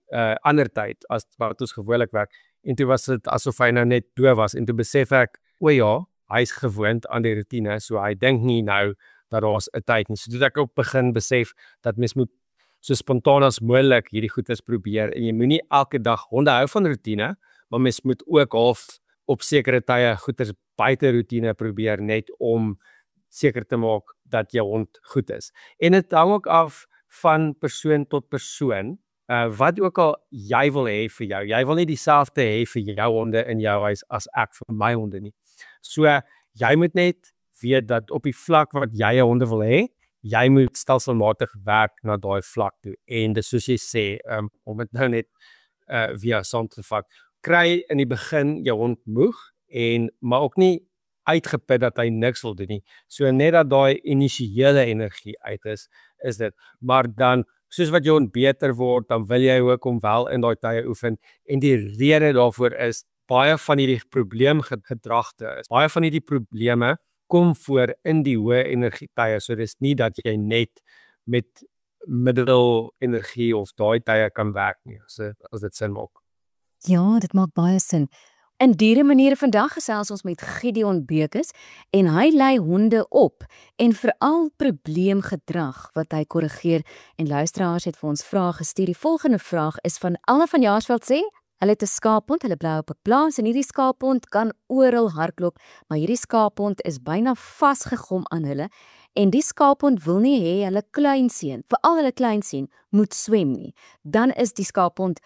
ander tyd as wat ons gewoonlik werk. En toe was dit asof hy nou net doof was en toe besef ek, o ja, hy's gewoond aan die rutine, so hy dink nie nou dat daar's 'n tyd nie. So toe ek ook begin besef dat mens moet so spontaan as moontlik hierdie goeders probeer en jy moenie elke dag honde hou van rutine, maar mens moet ook half op sekere tye goeders buite rutine probeer net om seker te maak dat jou hond goed is. En dit hang ook af van persoon tot persoon. Wat ook al jy wil hê vir jou. Jy wil nie dieselfde hê vir jou honde in jou huis as ek vir my honde nie. So jy moet net weet dat op die vlak wat jy jou honde wil hê, jy moet stelselmatig werk na daai vlak toe. En dis soos jy sê, om dit nou net via saam te vat, kry in die begin jou hond moeg maar ook nie uitgeput dat hy niks wil doen nie. So net dat daai initiële energie uit is dit. Maar dan soos wat jou hond beter word, dan wil jy ook hom wel in daai tye oefen. En die rede daarvoor is baie van hierdie probleemgedragte is. Baie van hierdie probleme kom voor in die hoë energie tye. So dis nie dat jy net met middelenergie of daai tye kan werk nie. As dit sin maak. Ja, dit maak baie sin. In Dieremaniere vandag gesels ons met Gideon Bekes en hy lei honde op en veral probleemgedrag wat hy korrigeer en luisteraars het vir ons vrae gestuur. Die volgende vraag is van Alna van Jaarsveld sê, hulle het 'n skaaphond, hulle bly op 'n plaas en hierdie skaaphond kan oral hardloop, maar hierdie skaaphond is byna vasgegom aan hulle en die skaaphond wil nie hê hulle kleinseun, veral hulle kleinseun, moet swem nie. Dan is die skaaphond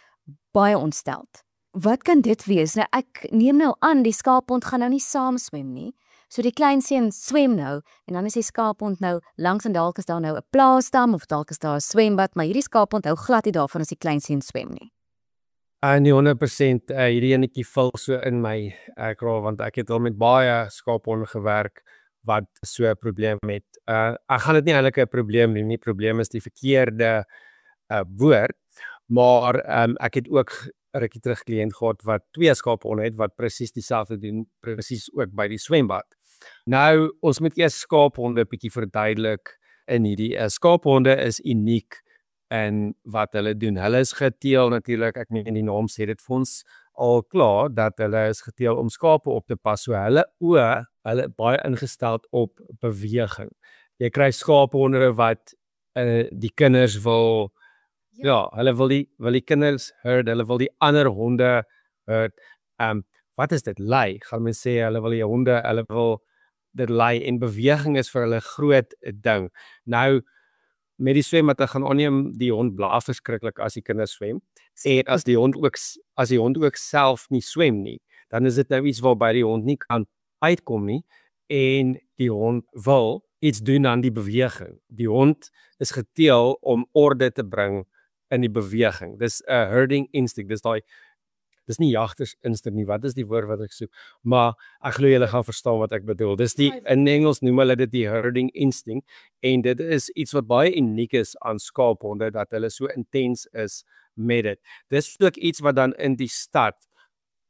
baie ontsteld. Wat kan dit wees? Nou ek neem nou aan die skaaphond gaan nou nie saam swem nie. So die kleinseun swem nou en dan is die skaaphond nou langs en dalk is daar nou 'n plaasdam of dalk is daar 'n swembad, maar hierdie skaaphond hou glad nie daarvan as die kleinseun swem nie. Nie 100% hierdie enetjie val so in my kraal, want ek het al met baie skaaphonde gewerk wat so 'n probleem het. Ek gaan dit nie eintlik 'n probleem noem nie, probleem is die verkeerde woord, maar ek het ook 'n rukkie terug kliënt gehad wat 2 skaaphonde het wat presies dieselfde doen, presies ook by die swembad. Nou, ons moet eers skaaphonde bietjie verduidelik in hierdie skaaphonde is uniek in wat hulle doen. Hulle is geteel natuurlik, ek meen die naam sê dit vir ons al klaar dat hulle is geteel om skape op te pas. So hulle baie ingestel op beweging. Jy kry skaaphonde wat die kinders wil hulle wil die kinders herd, hulle wil die ander honde herd. Wat is dit? Lei. Gaan men sê hulle wil die honde, hulle wil dit lei en beweging is vir hulle groot ding. Nou met die swembad gaan onneem die hond blaaf verskriklik as die kinders swem. En as die hond ook self nie swem nie, dan is dit nou iets waarby die hond nie kan uitkom nie en die hond wil iets doen aan die beweging. Die hond is geteel om orde te bring in die beweging. Dis 'n herding instinct. Dis nie jagtersinstinct nie. Wat is die woord wat ek soek? Maar ek glo julle gaan verstaan wat ek bedoel. Dis in Engels noem hulle dit die herding instinct en dit is iets wat baie uniek is aan skaaphonde dat hulle so intens is met dit. Dis ook iets wat dan in die stad,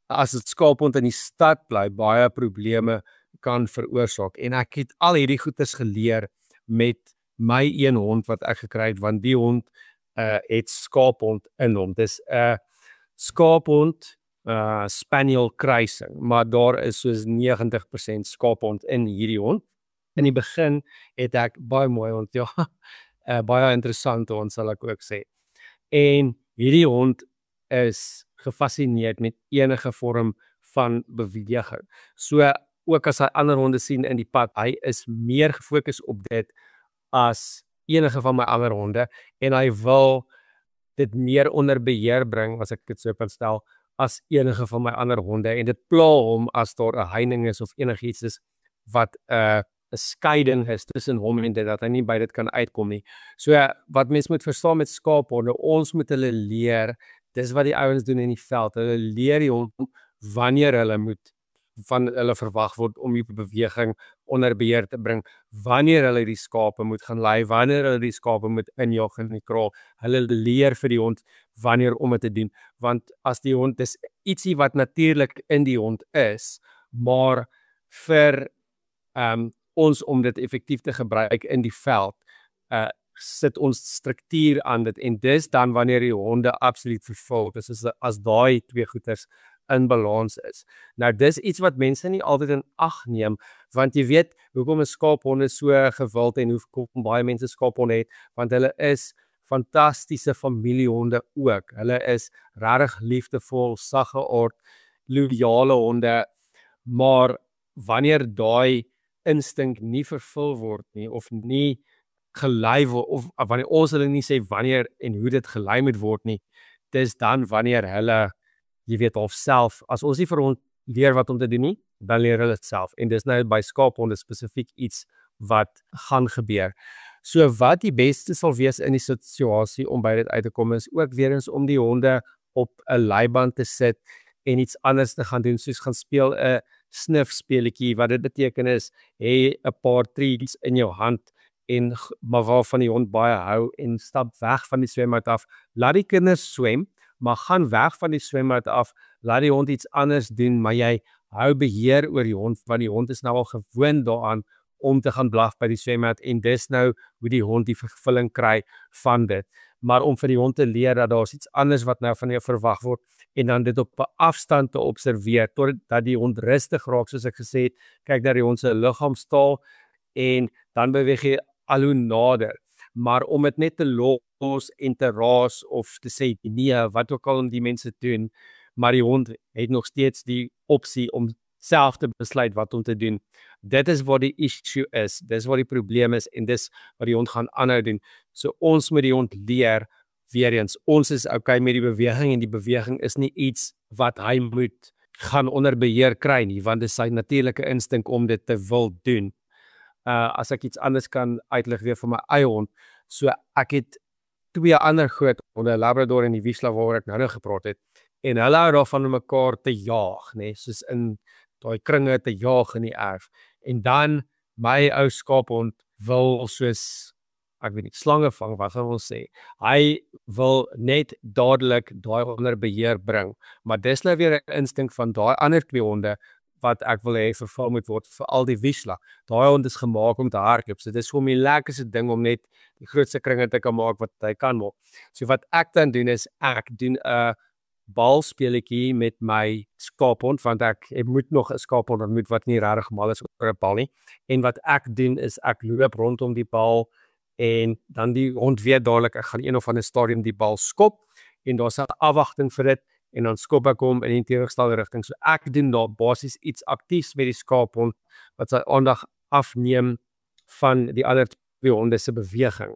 as 'n skaaphond in die stad bly, baie probleme kan veroorsaak. En ek het al hierdie goeters geleer met my een hond wat ek gekry het, want die hond het skaaphond in hom. Dis 'n skaaphond spaniel kruising, maar daar is soos 90% skaaphond in hierdie hond. In die begin het ek baie mooi hond, baie interessante hond sal ek ook sê. En hierdie hond is gefassineerd met enige vorm van beweging. So ook as hy ander honde sien in die pad, hy is meer gefokus op dit as enige van my ander honde en hy wil dit meer onder beheer bring, as ek dit so kan stel, as enige van my ander honde en dit pla hom as daar 'n heining is of enigiets is wat 'n skeiding is tussen hom en dit dat hy nie by dit kan uitkom nie. So wat mens moet verstaan met skaaphonde, ons moet hulle leer, dis wat die ouens doen in die veld. Hulle leer die hond wanneer hulle moet van hulle verwag word om die beweging onder beheer te bring, wanneer hulle die skape moet gaan lei, wanneer hulle die skape moet injag in die kraal. Hulle leer vir die hond wanneer om dit te doen, want as die hond, dis ietsie wat natuurlik in die hond is, maar vir ons om dit effektief te gebruik in die veld, sit ons struktuur aan dit en dis dan wanneer die honde absoluut vervul. Dis as daai twee goeters in balans is. Nou dis iets wat mense nie altyd in ag neem, want jy weet hoekom is skaaphonde so gewild en hoekom baie mense skaaphonde het, want hulle is fantastiese familiehonde ook. Hulle is regtig liefdevol, saggeaard, loyale honde, maar wanneer daai instink nie vervul word nie of nie gelei word of wanneer ons hulle nie sê wanneer en hoe dit gelei moet word nie, dis dan wanneer hulle jy weet of self, as ons nie vir hom leer wat om te doen nie, dan leer hulle dit self. En dis nou by skaaphonde spesifiek iets wat gaan gebeur. So wat die beste sal wees in die situasie om by dit uit te kom is ook weer eens om die honde op 'n leiband te sit en iets anders te gaan doen, soos gaan speel 'n sniff speletjie. Wat dit beteken is, hê 'n paar treats in jou hand en maar waarvan die hond baie hou en stap weg van die swembad af. Laat die kinders swem, maar gaan weg van die swembad af, laat die hond iets anders doen, maar jy hou beheer oor die hond, want die hond is nou al gewoond daaraan om te gaan blaf by die swembad en dis nou hoe die hond die vervulling kry van dit. Maar om vir die hond te leer dat daar iets anders wat nou van jou verwag word en dan dit op 'n afstand te observeer totdat die hond rustig raak, soos ek gesê het, kyk na die hond se liggaamstaal en dan beweeg jy al hoe nader. Maar om dit net te los en te raas of te sê nee, wat ook al die mense doen, maar die hond het nog steeds die opsie om self te besluit wat om te doen. Dit is wat die issue is, dis wat die probleem is en dis wat die hond gaan aanhou doen. So ons moet die hond leer, weer eens, ons is okay met die beweging en die beweging is nie iets wat hy moet gaan onder beheer kry nie, want dit is sy natuurlike instink om dit te wil doen. As ek iets anders kan uitlig weer vir my eie hond, so ek het twee ander groot honde, Labrador en die Vizsla waaroor ek nou gepraat het, en hulle hou daarvan om mekaar te jaag, nê, soos in daai kringe te jaag in die erf. En dan my ou skaaphond wil soos ek weet nie, slange vang, wat gaan ons sê. Hy wil net dadelik daai onder beheer bring, maar dis nou weer 'n instink van daai ander 2 honde wat ek wil hê vervul moet word vir al die Vizsla. Daai hond is gemaak om te hardloop, so dis vir hom die lekkerste ding om net die grootste kringe te kan maak wat hy kan maak. So wat ek dan doen is, ek doen 'n balspeletjie met my skaaphond, want ek moet nog 'n skaaphond ontmoet wat nie regtig mal is oor 'n bal nie. En wat ek doen is, ek loop rondom die bal, en dan die hond weet dadelik, ek gaan een of ander stadium die bal skop, en daar's 'n afwagting vir dit, en dan skop ek hom in die teenoorgestelde rigting. So ek doen daar basies iets aktiefs met die skaaphond, wat sy aandag afneem van die ander 2 honde se beweging.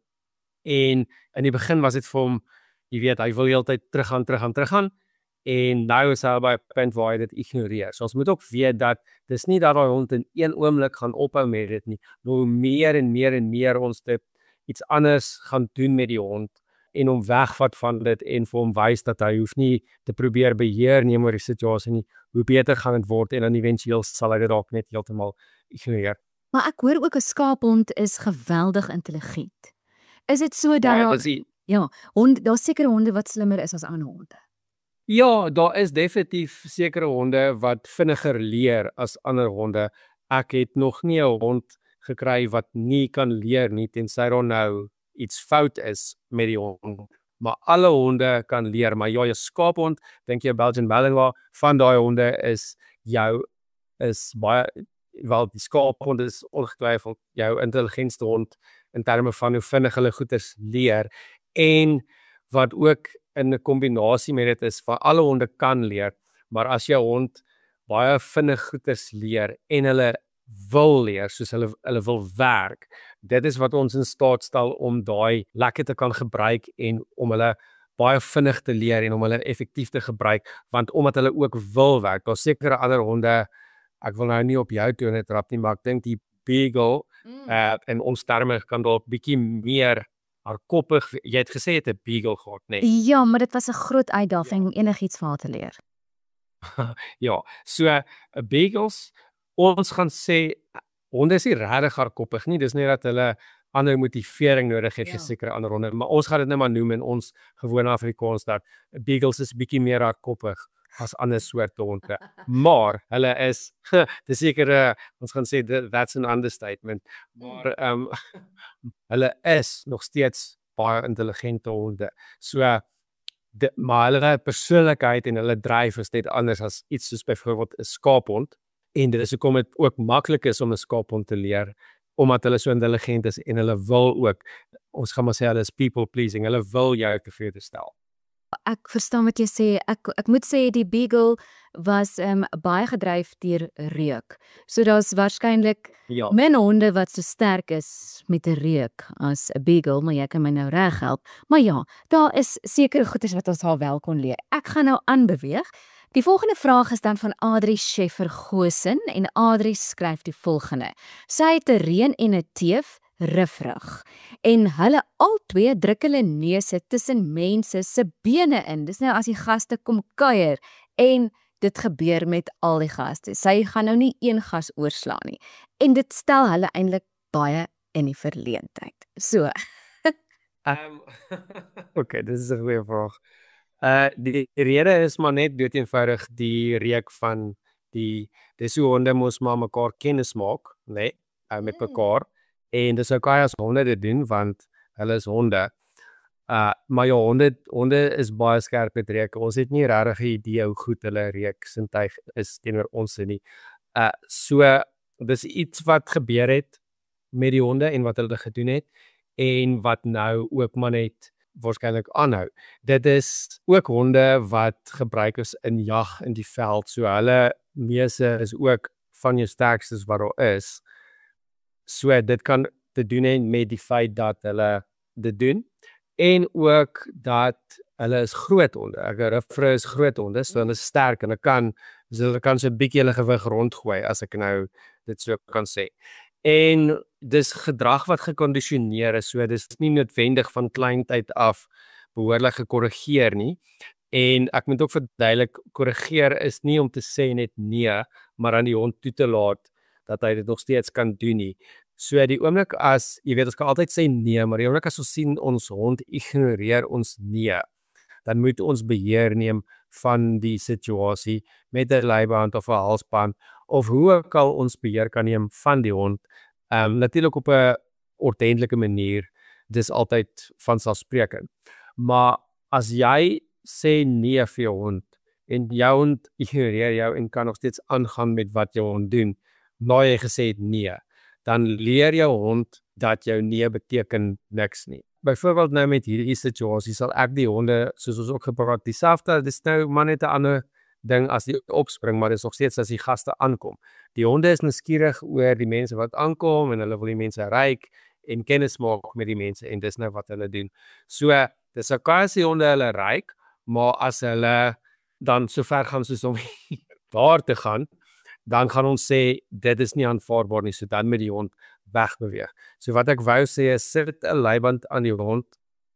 En in die begin was dit vir hom, jy weet, hy wil heeltyd teruggaan, en nou is hy by 'n punt waar hy dit ignoreer. So ons moet ook weet dat dis nie dat daai hond in een oomblik gaan ophou met dit nie. Hoe meer en meer ons dit iets anders gaan doen met die hond en hom wegvat van dit en vir hom wys dat hy hoef nie te probeer beheer neem oor die situasie nie, hoe beter gaan dit word, en dan eventueel sal hy dit dalk net heeltemal ignoreer. Maar ek hoor ook 'n skaaphond is geweldig intelligent. Is dit so dat daar's sekere honde wat slimmer is as ander honde? Ja, daar is definitief sekere honde wat vinniger leer as ander honde. Ek het nog nie 'n hond gekry wat nie kan leer nie, tensy daar nou iets fout is met die hond. Maar alle honde kan leer, maar ja, jou skaaphond, dink jy Belgian Malinois, van daai honde is baie, wel die skaaphond is ongetwyfeld jou intelligentste hond in terme van hoe vinnig hulle goeders leer, en wat ook in 'n kombinasie met dit is, van alle honde kan leer, maar as jou hond baie vinnig goeders leer en hulle wil leer, soos hulle wil werk, dit is wat ons in staat stel om daai lekker te kan gebruik en om hulle baie vinnig te leer en om hulle effektief te gebruik, want omdat hulle ook wil werk. Daar's sekere ander honde, ek wil nou nie op jou tone trap nie, maar ek dink die Beagle in ons terme kan dalk bietjie meer hardkoppig. Jy het gesê jy het 'n Beagle gehad, nê? Ja, maar dit was 'n groot uitdaging om enigiets vir haar te leer. Ja, so Beagles, ons gaan sê honde is nie regtig hardkoppig nie, dis nie dat hulle ander motivering nodig het vir sekere ander honde, maar ons gaan dit net maar noem in ons gewone Afrikaans dat Beagles is bietjie meer hardkoppig as ander soorte honde. Maar hulle is, dis seker, ons gaan sê that's an understatement, maar hulle is nog steeds baie intelligente honde. So maar hulle persoonlikheid en hulle dryf is net anders as iets soos byvoorbeeld 'n skaaphond, en dit is hoekom dit ook maklik is om 'n skaaphond te leer, omdat hulle so intelligent is en hulle wil ook, ons gaan maar sê hulle is people pleasing, hulle wil jou tevrede stel. Ek verstaan wat jy sê. Ek moet sê die Beagle was baie gedryf deur reuk. So daar's waarskynlik min honde wat so sterk is met 'n reuk as 'n Beagle, maar jy kan my nou reg help. Maar ja, daar is sekere goeders wat ons haar wel kon leer. Ek gaan nou aanbeweeg. Die volgende vraag is dan van Adri Scheffer-Goosen, en Adri skryf die volgende. Sy het 'n reën en 'n teef, rifrig, en hulle albei druk hulle neuse tussen mense se bene in. Dis nou as die gaste kom kuier, en dit gebeur met al die gaste. Sy gaan nou nie een gas oorslaan nie, en dit stel hulle eintlik baie in die verleentheid. So. Okay, dis 'n goeie vraag. Die rede is maar net doeteenvoudig die reuk van dis hoe honde mos maar mekaar kennis maak, né, met mekaar. En dis okay as honde dit doen, want hulle is honde. Maar ja, honde is baie skerp met reuk. Ons het nie regtig 'n idee hoe goed hulle reuksintuig is teenoor ons nie. So dis iets wat gebeur het met die honde en wat hulle gedoen het, en wat nou ook maar net waarskynlik aanhou. Dit is ook honde wat gebruik is in jag in die veld. So hulle neuse is ook van jou sterkstes wat daar is. So dit kan te doen hê met die feit dat hulle dit doen, en ook dat hulle is groot honde. Ruffere is groot honde, so hulle is sterk en hulle kan so 'n bietjie hulle gewig rondgooi, as ek nou dit so kan sê. En dis gedrag wat gekondisioneer is, so dis nie noodwendig van kleintyd af behoorlik gekorrigeer nie. En ek moet ook verduidelik, korrigeer is nie om te sê net nee, maar aan die hond toe te laat dat hy dit nog steeds kan doen nie. So die oomblik as, jy weet, ons kan altyd sê nee, maar die oomblik as ons sien ons hond ignoreer ons nee, dan moet ons beheer neem van die situasie met 'n leiband of 'n halsband of hoe ook al ons beheer kan neem van die hond. Natuurlik op 'n ordentlike manier, dis altyd vanselfsprekend. Maar as jy sê nee vir jou hond en jou hond ignoreer jou en kan nog steeds aangaan met wat jou hond doen, nadat jy gesê het nee, dan leer jou hond dat jou nee beteken niks nie. Byvoorbeeld nou met hierdie situasie sal ek die honde, soos ons ook gepraat, dieselfde, dis nou maar net 'n ander ding as die opspring, maar dis nog steeds as die gaste aankom. Die honde is nuuskierig oor die mense wat aankom en hulle wil die mense ryk en kennis maak met die mense en dis nou wat hulle doen. So, dis okay as die honde hulle ryk, maar as hulle dan so ver gaan soos om daar te gaan, dan gaan ons sê, dit is nie aanvaarbaar nie, so dan moet die hond wegbeweeg. So wat ek wou sê is, sit 'n leiband aan die hond,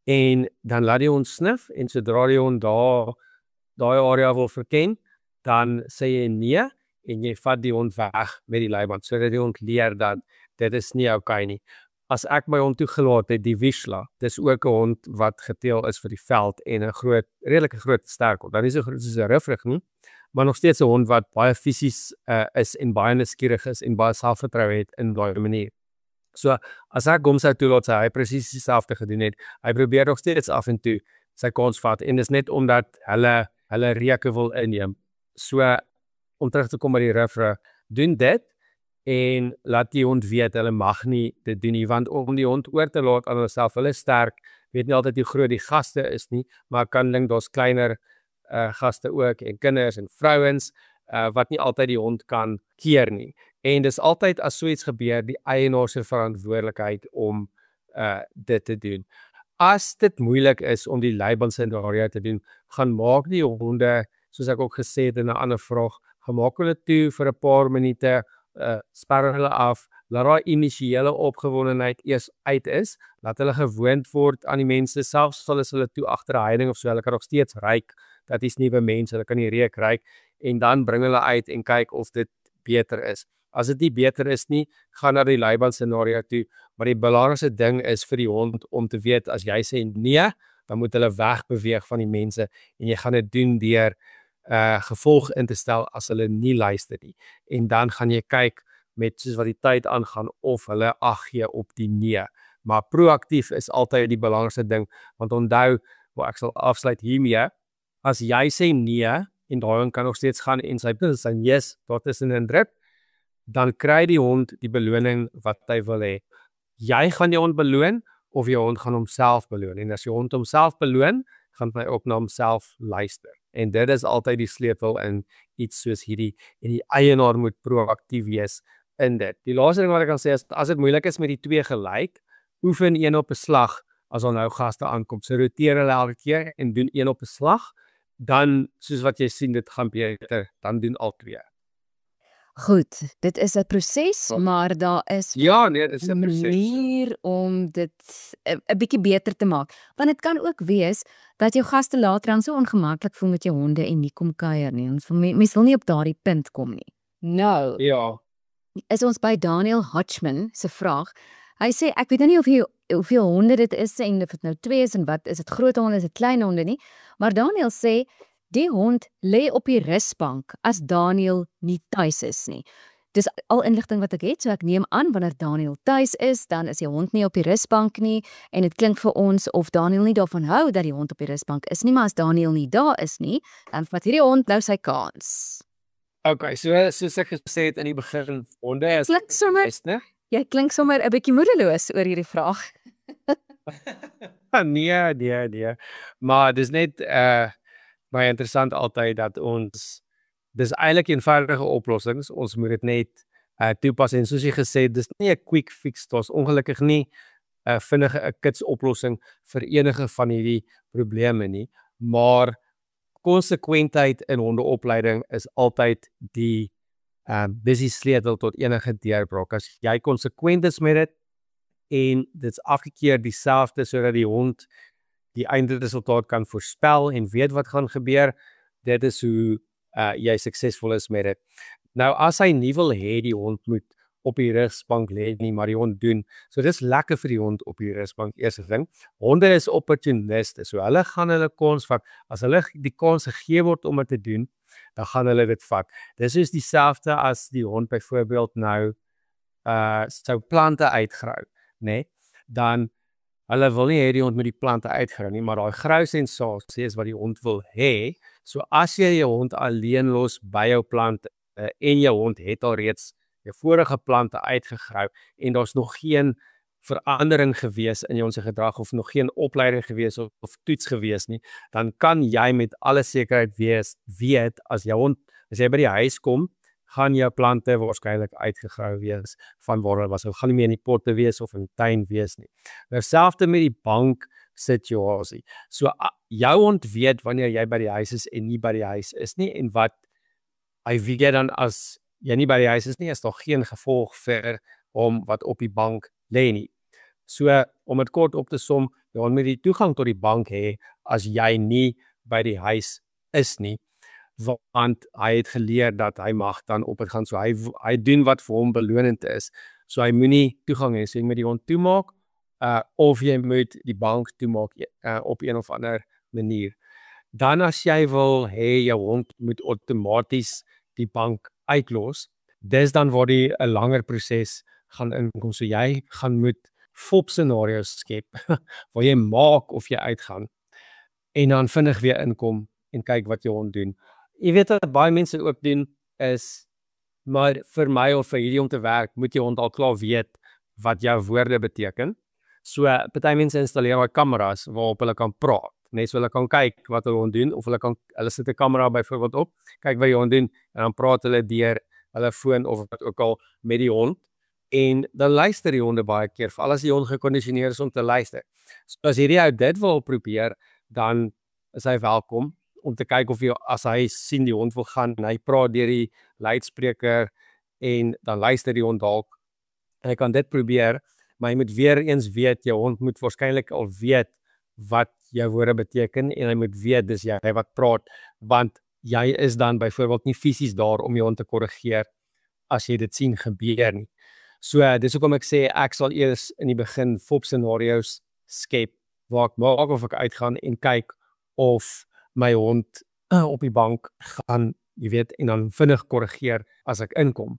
en dan laat die hond snif, en sodra die hond daai area wil verken, dan sê jy nee, en jy vat die hond weg met die leiband, sodat die hond leer dat dit is nie okay nie. As ek my hond toegelaat het, die Vizsla, dis ook 'n hond wat geteel is vir die veld, en 'n redelike groot sterk hond, dan nie so groot soos 'n Rifrig nie, maar nog steeds 'n hond wat baie fisies is en baie nuuskierig is en baie selfvertroue het in daai manier. So, as ek hom sou toelaat, sou hy presies dieselfde gedoen het. Hy probeer nog steeds af en toe sy kans vat, en dis net omdat hulle reuke wil inneem. So, om terug te kom by die Rifrig, doen dit, en laat die hond weet, hulle mag nie dit doen nie, want om die hond oor te laat aan hulself, hulle is sterk, weet nie altyd hoe groot die gaste is nie, maar ek kan dink, daar's kleiner gaste ook, en kinders en vrouens, wat nie altyd die hond kan keer nie. En dis altyd as so iets gebeur, die eienaar se verantwoordelikheid om dit te doen. As dit moeilik is om die leibandsscenario te doen, gaan maak die honde, soos ek ook gesê het in 'n ander vraag, gaan maak hulle toe vir 'n paar minute, sperre hulle af, laat daai initiële opgewondenheid eers uit is, laat hulle gewoond word aan die mense, selfs al is hulle toe agter 'n heining of so, hulle kan nog steeds ryk, dat is nuwe mense, hulle kan die reuk ryk, en dan bring hulle uit en kyk of dit beter is. As dit nie beter is nie, gaan na die leiband-scenario toe, maar die belangrikste ding is vir die hond om te weet, as jy sê nee, dan moet hulle wegbeweeg van die mense, en jy gaan dit doen deur gevolg in te stel as hulle nie luister nie. En dan gaan jy kyk met soos wat die tyd aangaan of hulle ag gee op die nee. Maar proaktief is altyd die belangrikste ding, want onthou, ek sal afsluit hiermee, as jy sê nee en daai hond kan nog steeds gaan en sy yes, dat is 'n drip, dan kry die hond die beloning wat hy wil hê. Jy gaan die hond beloon of jou hond gaan homself beloon. En as jou hond homself beloon, gaan hy ook na homself luister. En dit is altyd die sleutel in iets soos hierdie, en die eienaar moet proaktief wees in dit. Die laaste ding wat ek kan sê is, as dit moeilik is met die twee gelyk, oefen een op 'n slag as al nou gaste aankom. So roteer hulle elke keer en doen een op 'n slag, dan soos wat jy sien, dit gaan beter, dan doen al twee. Goed, dit is 'n proses, maar daar is Ja, nee, dit is 'n 'n proses. manier om dit 'n bietjie beter te maak. Want dit kan ook wees dat jou gaste later dan so ongemaklik voel met jou honde en nie kom kuier nie. Ons mens wil nie op daardie punt kom nie. Nou, Ja, is ons by Daniel Hodgman se vraag. Hy sê ek weet nou nie hoeveel honde dit is en of dit nou 2 is en wat is dit groot honde, is dit klein honde nie, maar Daniel sê die hond lê op die rusbank as Daniel nie tuis is nie. Dis al inligting wat ek het, so ek neem aan wanneer Daniel tuis is, dan is die hond nie op die rusbank nie, en dit klink vir ons of Daniel nie daarvan hou dat die hond op die rusbank is nie, maar as Daniel nie daar is nie, dan vat hierdie hond nou sy kans. okay, so soos ek gesê het in die begin, honde is Klink sommer, beste. jy klink sommer 'n bietjie moedeloos oor hierdie vraag. Nee. Maar dis net baie interessant altyd dat ons, dis eintlik eenvoudige oplossings, ons moet dit net toepas, en soos jy gesê het, dis nie 'n quick fix, daar's ongelukkig nie 'n vinnige 'n kits oplossing vir enige van hierdie probleme nie, maar konsekwentheid in hondeopleiding is altyd die dis die sleutel tot enige deurbraak. As jy konsekwent is met dit, en dit's afgekeer dieselfde, sodat die hond die eindresultaat kan voorspel en weet wat gaan gebeur, dit is hoe jy suksesvol is met dit. Nou as hy nie wil hê die hond moet op die rugsbank lê nie, maar die hond doen. So dis lekker vir die hond op die rugsbank. Eerste ding, honde is opportuniste. So hulle gaan hulle kans vat. As hulle die kans gegee word om dit te doen, dan gaan hulle dit vat. Dis is dieselfde as die hond byvoorbeeld nou sou plante uitgrou, né? Dan hulle wil nie hê die hond moet die plante uitgrou nie, maar daai grou-sensasie is wat die hond wil hê. So as jy jou hond alleen los by jou plante en jou hond het al reeds jou vorige plante uitgegrou en daar's nog geen verandering gewees in jou gedrag of nog geen opleiding gewees of toets gewees nie, dan kan jy met alle sekerheid weet as jou hond, as jy by die huis kom, gaan jou plante waarskynlik uitgegrou wees van waar hulle was. Hulle gaan nie meer in die potte wees of in die tuin wees nie. Nou selfde met die bank situasie. So jou hond weet wanneer jy by die huis is en nie by die huis is nie en wat hy weet dan as jy nie by die huis is nie, is daar geen gevolg vir hom wat op die bank lê nie. So, om dit kort op te som, jy hond moet die toegang tot die bank hê as jy nie by die huis is nie, want hy het geleer dat hy mag dan op het gaan, so hy doen wat vir hom belonend is, so hy moet nie toegang hê, so jy moet die hond toemaak, of jy moet die bank toemaak op een of ander manier. Dan as jy wil hê jou hond moet outomaties die bank uitlos, dis dan waar die 'n langer proses gaan inkom. So jy gaan moet FOP-scenario's skep, waar jy maak of jy uitgaan, en dan vinnig weer inkom en kyk wat jou hond doen. Jy weet wat baie mense ook doen, is, maar vir my of vir hierdie om te werk, moet jou hond al klaar weet wat jou woorde beteken. So, party mense installeer daai kameras waarop hulle kan praat, net so hulle kan kyk wat hulle hond doen, of hulle sit 'n kamera byvoorbeeld op, kyk wat die hond doen, en dan praat hulle deur hulle foon of wat ook al met die hond, en dan luister die honde baie keer, veral as die hond gekondisioneer is om te luister. So as hierdie ou dit wil probeer, dan is hy welkom om te kyk of as hy sien die hond wil gaan, en hy praat deur die luidspreker, en dan luister die hond dalk, en hy kan dit probeer, maar jy moet weer eens weet, jou hond moet waarskynlik al weet wat jou woorde beteken, en hy moet weet, dis jy wat praat, want jy is dan byvoorbeeld nie fisies daar om jou hond te korrigeer, as jy dit sien gebeur nie. So, dis hoekom ek sê, ek sal eers in die begin FOP-scenario's skep, waar ek maak of ek uitgaan, en kyk of my hond op die bank gaan, jy weet, en dan vinnig korrigeer as ek inkom.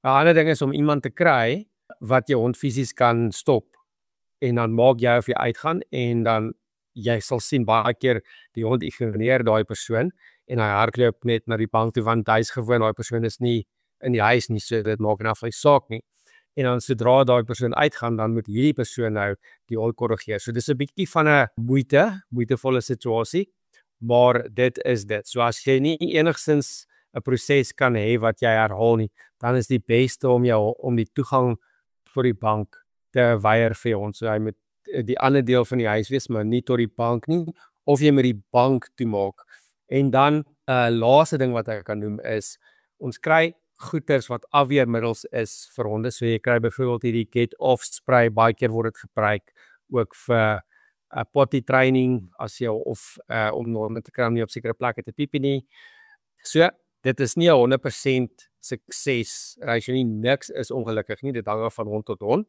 'n ander ding is om iemand te kry, wat jou hond fisies kan stop, en dan maak jy of jy uitgaan, en dan jy sal sien baie keer die hond ignoreer daai persoon, en hy hardloop net na die bank toe, want hy is gewoon, daai persoon is nie in die huis nie, so dit maak en saak nie. En dan sodra daai persoon uitgaan, dan moet hierdie persoon nou die hond korrigeer. So dis 'n bietjie van 'n moeitevolle situasie, maar dit is dit. So as jy nie enigstens 'n proses kan hê wat jy herhaal nie, dan is die beste om die toegang vir die bank te weier vir ons. So hy moet die ander deel van die huis wees, maar nie tot die bank nie, of jy moet die bank toemaak. En dan laaste ding wat ek kan noem is, ons kry goeders wat afweermiddels is vir honde. So jy kry byvoorbeeld hierdie get-off spray, baie keer word dit gebruik ook vir potty training, as jy of om honde te kry om nie op sekere plekke te piepie nie. So, dit is nie 100% sukses, as jy nie niks is ongelukkig nie, dit hang af van hond tot hond.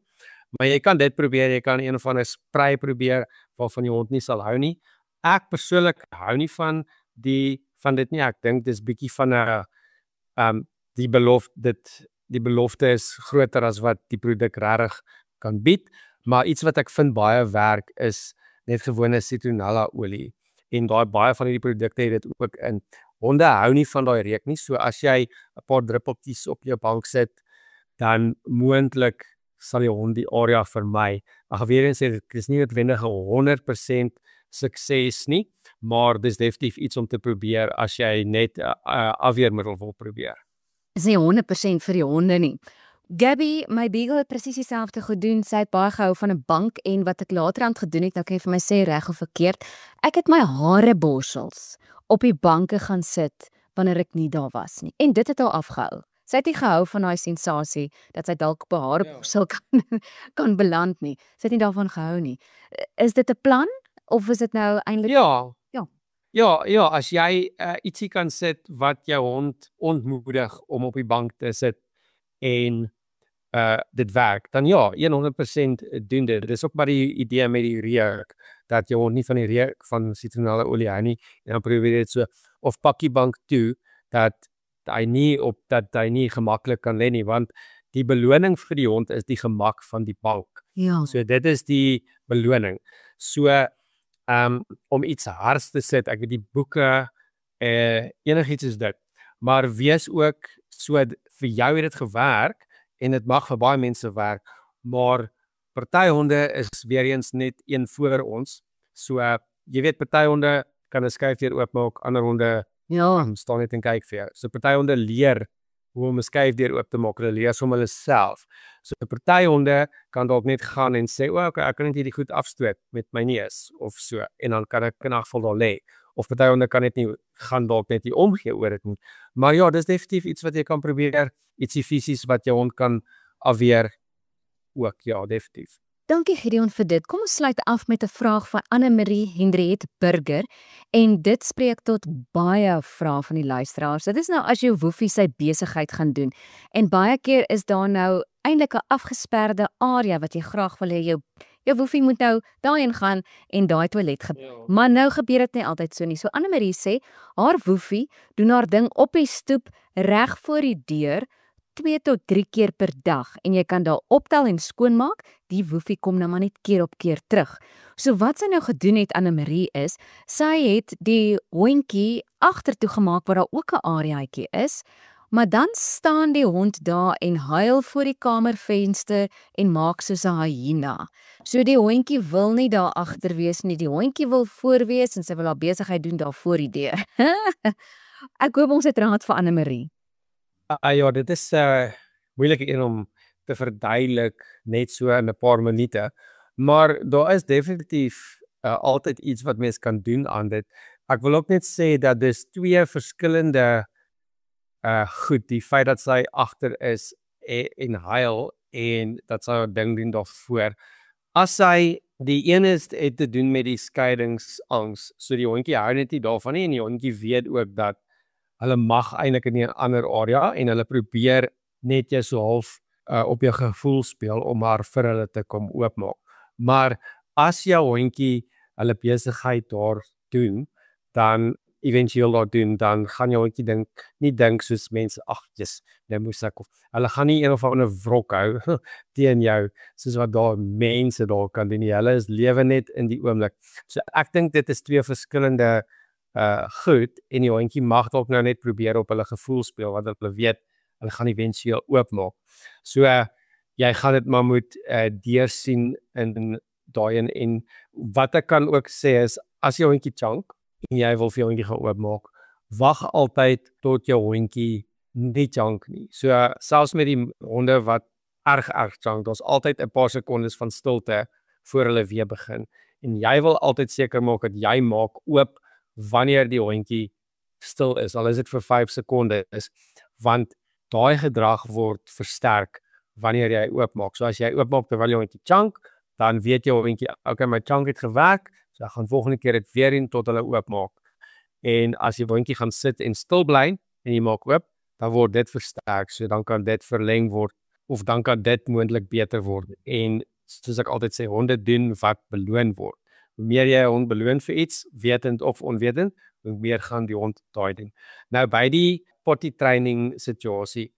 Maar jy kan dit probeer, jy kan een of ander spray probeer, waarvan die hond nie sal hou nie. Ek persoonlik hou nie van dit nie, ek dink dis bietjie van 'n die belofte is groter as wat die produk regtig kan bied, maar iets wat ek vind baie werk is net gewone citronella olie, en baie van die produkte het dit ook in. Honde hou nie van daai reuk nie, so as jy 'n paar druppeltjies op jou bank sit, dan moontlik sal die hond die area vermy. Maar weer eens sê, dit is nie noodwendig 100% sukses nie, maar dis definitief iets om te probeer as jy net 'n afweermiddel wil probeer. Is nie 100% vir die honde nie. Gabby, my beagle het presies dieselfde gedoen. Sy het baie gehou van 'n bank, en wat ek laterand gedoen het, nou kan jy vir my sê reg of verkeerd, ek het my hareborsels op die banke gaan sit wanneer ek nie daar was nie. En dit het haar afgehou. Sy het nie gehou van daai sensasie dat sy dalk op 'n hareborsel kan beland nie. Sy het nie daarvan gehou nie. Is dit 'n plan? of is dit nou eintlik Ja. Ja. Ja, as jy ietsie kan sit wat jou hond ontmoedig om op die bank te sit en dit werk, dan ja, 100% doen dit. Dit is ook maar die idee met die reuk, dat jou hond nie van die reuk van sitroenaleolie hou nie, en dan probeer jy dit so, of pak die bank toe, dat hy nie gemaklik kan lê nie, want die beloning vir die hond is die gemak van die bank. Ja. So dit is die beloning. So om iets hards te sit, ek weet die boeke, enigiets is dit. Maar wees ook so, vir jou het dit gewerk, en dit mag vir baie mense werk, maar party honde is weer eens net een voor ons. So jy weet, party honde kan 'n skuifdeur oopmaak, ander honde staan net en kyk vir jou. So party honde leer hoe om 'n skuifdeur oop te maak, hulle leer sommer hulle self. So party honde kan dalk net gaan en sê, okay, ek kan net hierdie goed afstoot met my neus of so, en dan kan ek in 'n geval daar lê. Of party honde kan net nie gaan dalk net nie omgee oor dit nie. Maar ja, dis definitief iets wat jy kan probeer, ietsie fisies wat jou hond kan afweer ook, ja, definitief. Dankie Gideon vir dit. Kom ons sluit af met 'n vraag van Anne-Marie Hendriette Burger, en dit spreek tot baie vrae van die luisteraars. Dit is nou as jou woefie sy besigheid gaan doen, en baie keer is daar nou eintlik 'n afgesperde area wat jy graag wil hê jou woefie moet nou daarheen gaan en daai toilet maar nou gebeur dit nie altyd so nie. So Anne-Marie sê, haar woefie doen haar ding op die stoep reg voor die deur 2 tot 3 keer per dag, en jy kan daar optel en skoonmaak. Die woefie kom nou maar net keer op keer terug. So wat sy nou gedoen het, Anne-Marie, is, sy het die hondjie agtertoe gemaak waar daar ook 'n areaatjie is, maar dan staan die hond daar en huil voor die kamervenster en maak soos 'n hyena. So die hondjie wil nie daar agter wees nie, die hondjie wil voor wees en sy wil haar besigheid doen daar voor die deur. Ek hoop ons het raad vir Anne-Marie. Ja, dit is moeilike een om te verduidelik net so in 'n paar minute, maar daar is definitief altyd iets wat mens kan doen aan dit. Ek wil ook net sê dat dis 2 verskillende goed, die feit dat sy agter is en huil, en dat sy haar ding doen daarvoor. As sy, die een is het te doen met die skeidingsangs, so die hondjie hou net nie daarvan nie, en die hondjie weet ook dat hulle mag eintlik in 'n ander area, en hulle probeer net jy so half op jou gevoel speel om haar vir hulle te kom oopmaak. Maar as jou hondjie hulle besigheid daar doen, dan eventueel daar doen, dan gaan jou hondjie nie dink soos mense, ag, nou moes ek, of hulle gaan nie een of ander wrok hou teen jou, soos wat daar mense daar kan doen nie. Hulle is lewe net in die oomblik. So ek dink dit is 2 verskillende goed, en die hondjie mag dalk nou net probeer op hulle gevoel speel, want hulle weet, hulle gaan eventueel oopmaak. So jy gaan dit maar moet deursien in daai, en wat ek kan ook sê is, as jou hondjie chunk, en jy wil vir jou hondjie gaan oopmaak, wag altyd tot jou hondjie nie chunk nie. So selfs met die honde wat erg chunk, daar's altyd 'n paar sekondes van stilte voor hulle weer begin, en jy wil altyd seker maak dat jy maak oop wanneer die hondjie stil is, al is dit vir 5 sekondes, want daai gedrag word versterk wanneer jy oopmaak. So as jy oopmaak terwyl jy hondjie chunk, dan weet jy hondjie, okay, my chunk het gewerk, so ek gaan volgende keer dit weer doen tot hulle oopmaak. En as jy hondjie gaan sit en stil bly en jy maak oop, dan word dit versterk, so dan kan dit verleng word, of dan kan dit moontlik beter word. En soos ek altyd sê, honde doen wat beloon word. Hoe meer jy 'n hond beloon vir iets, wetend of onwetend, hoe meer gaan die hond daai doen. Nou by die potty training situasie,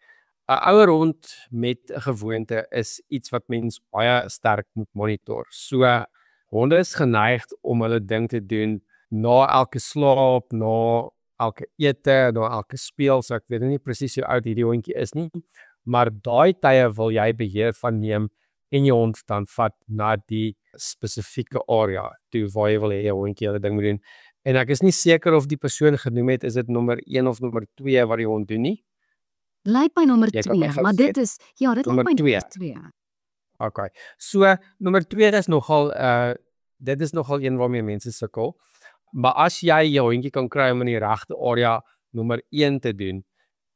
'n ouer hond met 'n gewoonte is iets wat mens baie sterk moet monitor. So honde is geneig om hulle ding te doen na elke slaap, na elke ete, na elke speel. So ek weet nie presies hoe oud hierdie hondjie is nie, maar daai tye wil jy beheer van neem en jou hond dan vat na die spesifieke area toe waar jy wil hê jou hondjie hulle ding moet doen. En ek is nie seker of die persoon genoem het, is dit nommer 1 of nommer 2 wat die hond doen nie. Lyk my nommer Jy kan 2, my gou maar sê. dit is, ja, dit lyk Nommer my nommer 2. 2. Okay. So nommer 2 is nogal dit is nogal een waarmee mense sukkel. Maar as jy jou hondjie kan kry om in die regte area nommer 1 te doen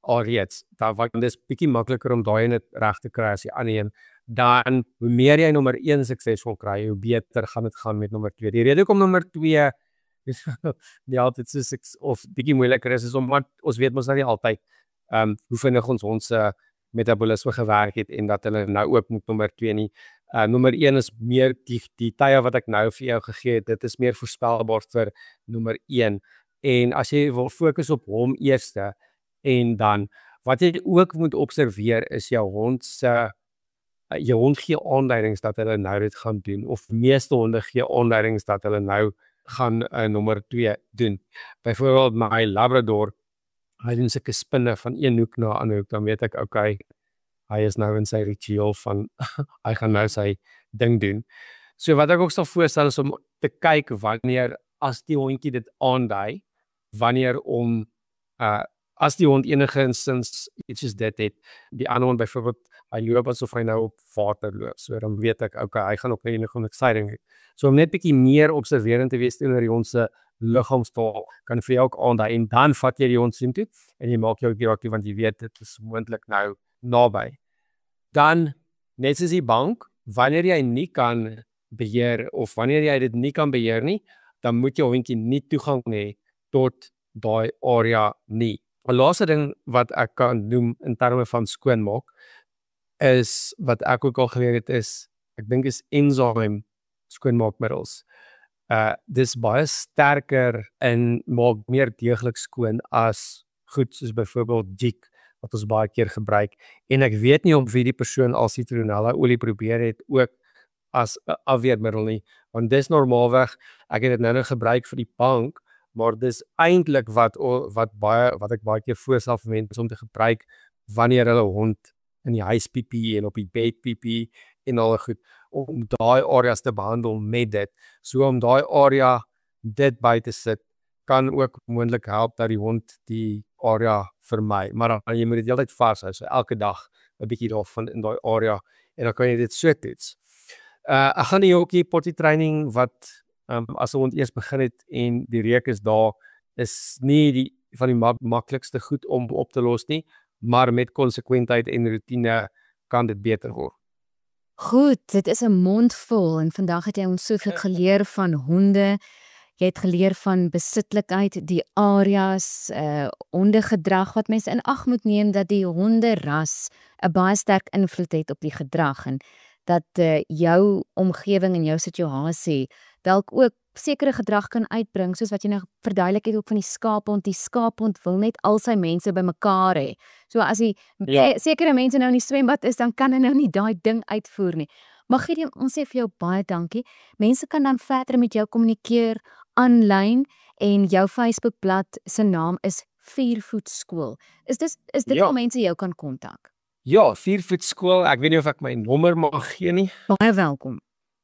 alreeds, dan want dit is bietjie makliker om daai net reg te kry as die ander een. dan hoe meer jy nommer 1 suksesvol kry, hoe beter gaan dit gaan met nommer 2. Die rede hoekom nommer 2 nie altyd so of bietjie moeiliker is omdat ons weet mos nou nie altyd hoe vinnig ons metabolisme gewerk het en dat hulle nou ook moet nommer 2 nie. Nommer 1 is meer die tye wat ek nou vir jou gegee het, dit is meer voorspelbaar vir nommer 1. En as jy wil fokus op hom eerste en dan wat jy ook moet observeer is jou hond gee aanduidings dat hulle nou dit gaan doen of meeste honde gee aanduidings dat hulle nou gaan nommer 2 doen. Byvoorbeeld my Labrador, hy doen sulke spinne van een hoek na 'n ander hoek, dan weet ek okay, hy is nou in sy ritueel van hy gaan nou sy ding doen. So wat ek ook sal voorstel is om te kyk wanneer as die hondjie dit aandui, wanneer om as die hond enigstens iets is dit het, die ander hond byvoorbeeld hy loop asof hy nou op water loop, so dan weet ek okay, hy gaan ook enige exciting hê. So om net bietjie meer observerend te wees teenoor die hond se liggaamstaal kan vir jou ook aandui en dan vat jy die hond sien toe en jy maak jou ook want jy weet dit is moontlik nou naby. Dan net soos die bank, wanneer jy nie kan beheer of wanneer jy dit nie kan beheer nie, dan moet jou hondjie nie toegang hê tot daai area nie. 'n Laaste ding wat ek kan noem in terme van skoonmaak is wat ek ook al geleer het is, ek dink is enzyme skoonmaakmiddels. Dis baie sterker en maak meer deeglik skoon as goed soos byvoorbeeld Jik wat ons baie keer gebruik. En ek weet nie of wie die persoon al citronella olie probeer het ook as 'n afweermiddel nie, want dis normaalweg, ek het dit nou gebruik vir die bank, maar dis eintlik wat ek baie keer voorstel vir mense om te gebruik wanneer hulle hond in die huis piepie en op die bed piepie en al goed, om daai areas te behandel met dit. So om daai area dit by te sit, kan ook moontlik help dat die hond die area vermy. Maar dan jy moet dit heeltyd vashou, so elke dag 'n bietjie daarvan in daai area en dan kan jy dit so toets. Ek gaan die hokkie potty training wat as 'n hond eers begin het en die reuk is daar, is nie die van die maklikste goed om op te los nie, maar met konsekwentheid en rutine kan dit beter word. Goed, dit is 'n mond vol en vandag het jy ons soveel geleer van honde. Jy het geleer van besitlikheid, die areas, hondegedrag wat mense in ag moet neem dat die honderas 'n baie sterk invloed het op die gedrag en dat jou omgewing en jou situasie dalk ook sekere gedrag kan uitbring, soos wat jy nou verduidelik het ook van die skaaphond. Die skaaphond wil net al sy mense bymekaar hê. So as die sekere mense nou in die swembad is, dan kan hy nou nie daai ding uitvoer nie. Maar Gideon, ons sê vir jou baie dankie. Mense kan dan verder met jou kommunikeer aanlyn en jou Facebookblad se naam is 4Voet Skool. Is dit waar mense jou kan kontak? Ja, 4Voet Skool, ek weet nie of ek my nommer mag gee nie. Baie welkom.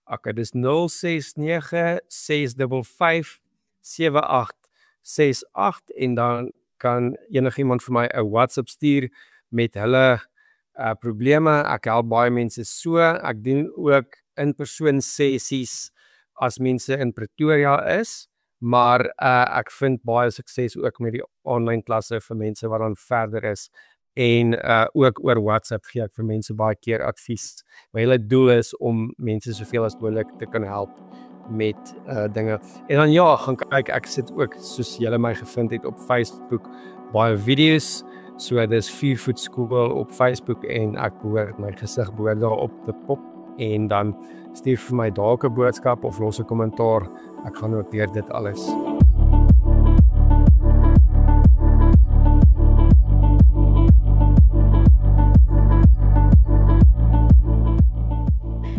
Okay, dis 069-655-7868 en dan kan enigiemand vir my 'n WhatsApp stuur met hulle probleme. Ek help baie mense so. Ek doen ook in-persoon sessies as mense in Pretoria is, maar ek vind baie sukses ook met die online klasse vir mense wat dan verder is. En ook oor WhatsApp gee ek vir mense baie keer advies. My hele doel is om mense soveel as moontlik te kan help met dinge. En dan gaan kyk, ek sit ook soos julle my gevind het op Facebook baie video's. So dis 4Voet Skool op Facebook en ek behoort my gesig behoort daar op te pop en dan stuur vir my dalk 'n boodskap of los 'n kommentaar. Ek gaan noteer dit alles.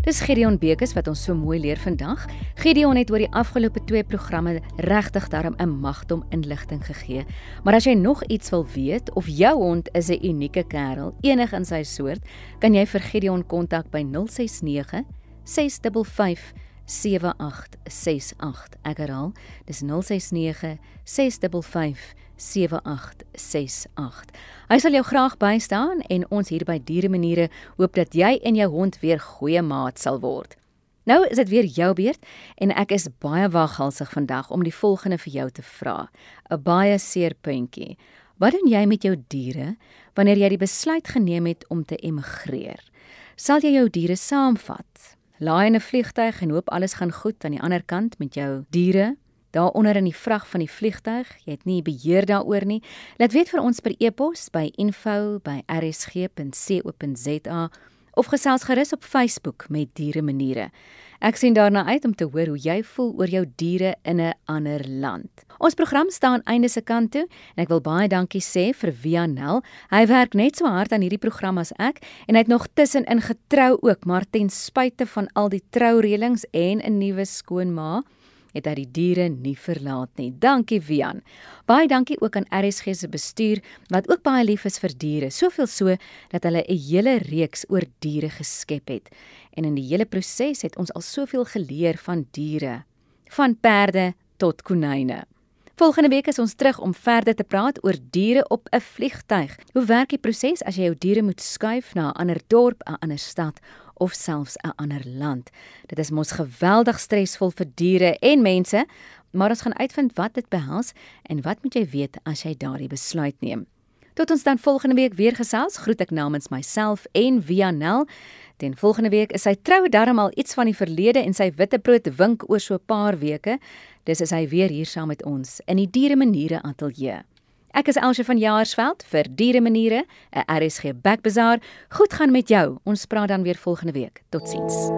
Dis Gideon Bekes wat ons so mooi leer vandag. Gideon het oor die afgelope 2 programme regtig daarom 'n magdom inligting gegee. Maar as jy nog iets wil weet of jou hond is 'n unieke kerel, enig in sy soort, kan jy vir Gideon kontak by 069 655 7868. Ek herhaal, dis 069 655 7868. Hy sal jou graag bystaan en ons hier by Dieremaniere hoop dat jy en jou hond weer goeie maat sal word. Nou is dit weer jou beurt en ek is baie waghalsig vandag om die volgende vir jou te vra. 'n Baie seer puntjie. Wat doen jy met jou diere wanneer jy die besluit geneem het om te emigreer? Sal jy jou diere saamvat? Laai in 'n vliegtuig en hoop alles gaan goed aan die ander kant met jou diere. Daaronder in die vrag van die vliegtuig, jy het nie beheer daaroor nie. Laat weet vir ons per e-pos by info@rsg.co.za of gesels gerus op Facebook met Diere Maniere. Ek sien daarna uit om te hoor hoe jy voel oor jou diere in 'n ander land. Ons program staan einde se kant toe en ek wil baie dankie sê vir Vianel. Hy werk net so hard aan hierdie program as ek en hy het nog tussenin getrou ook, maar ten spyte van al die troureëlings en 'n nuwe skoonma, het hy die diere nie verlaat nie. Dankie Vian. Baie dankie ook aan RSG se bestuur wat ook baie lief is vir diere, soveel so dat hulle 'n hele reeks oor diere geskep het. En in die hele proses het ons al soveel geleer van diere, van perde tot konyne. Volgende week is ons terug om verder te praat oor diere op 'n vliegtuig. Hoe werk die proses as jy jou diere moet skuif na 'n ander dorp, 'n ander stad of selfs 'n ander land? Dit is mos geweldig stresvol vir diere en mense, maar ons gaan uitvind wat dit behels en wat moet jy weet as jy daardie besluit neem. Tot ons dan volgende week weer gesels, groet ek namens myself en Vianel. Ten volgende week is sy troue darm al iets van die verlede en sy witbrood wink oor so 'n paar weke. Dis is hy weer hier saam met ons in die Diere Maniere ateljee. Ek is Elsje van Jaarsveld vir Diere Maniere, 'n RSG Backbazaar. Goed gaan met jou. Ons praat dan weer volgende week. Totsiens.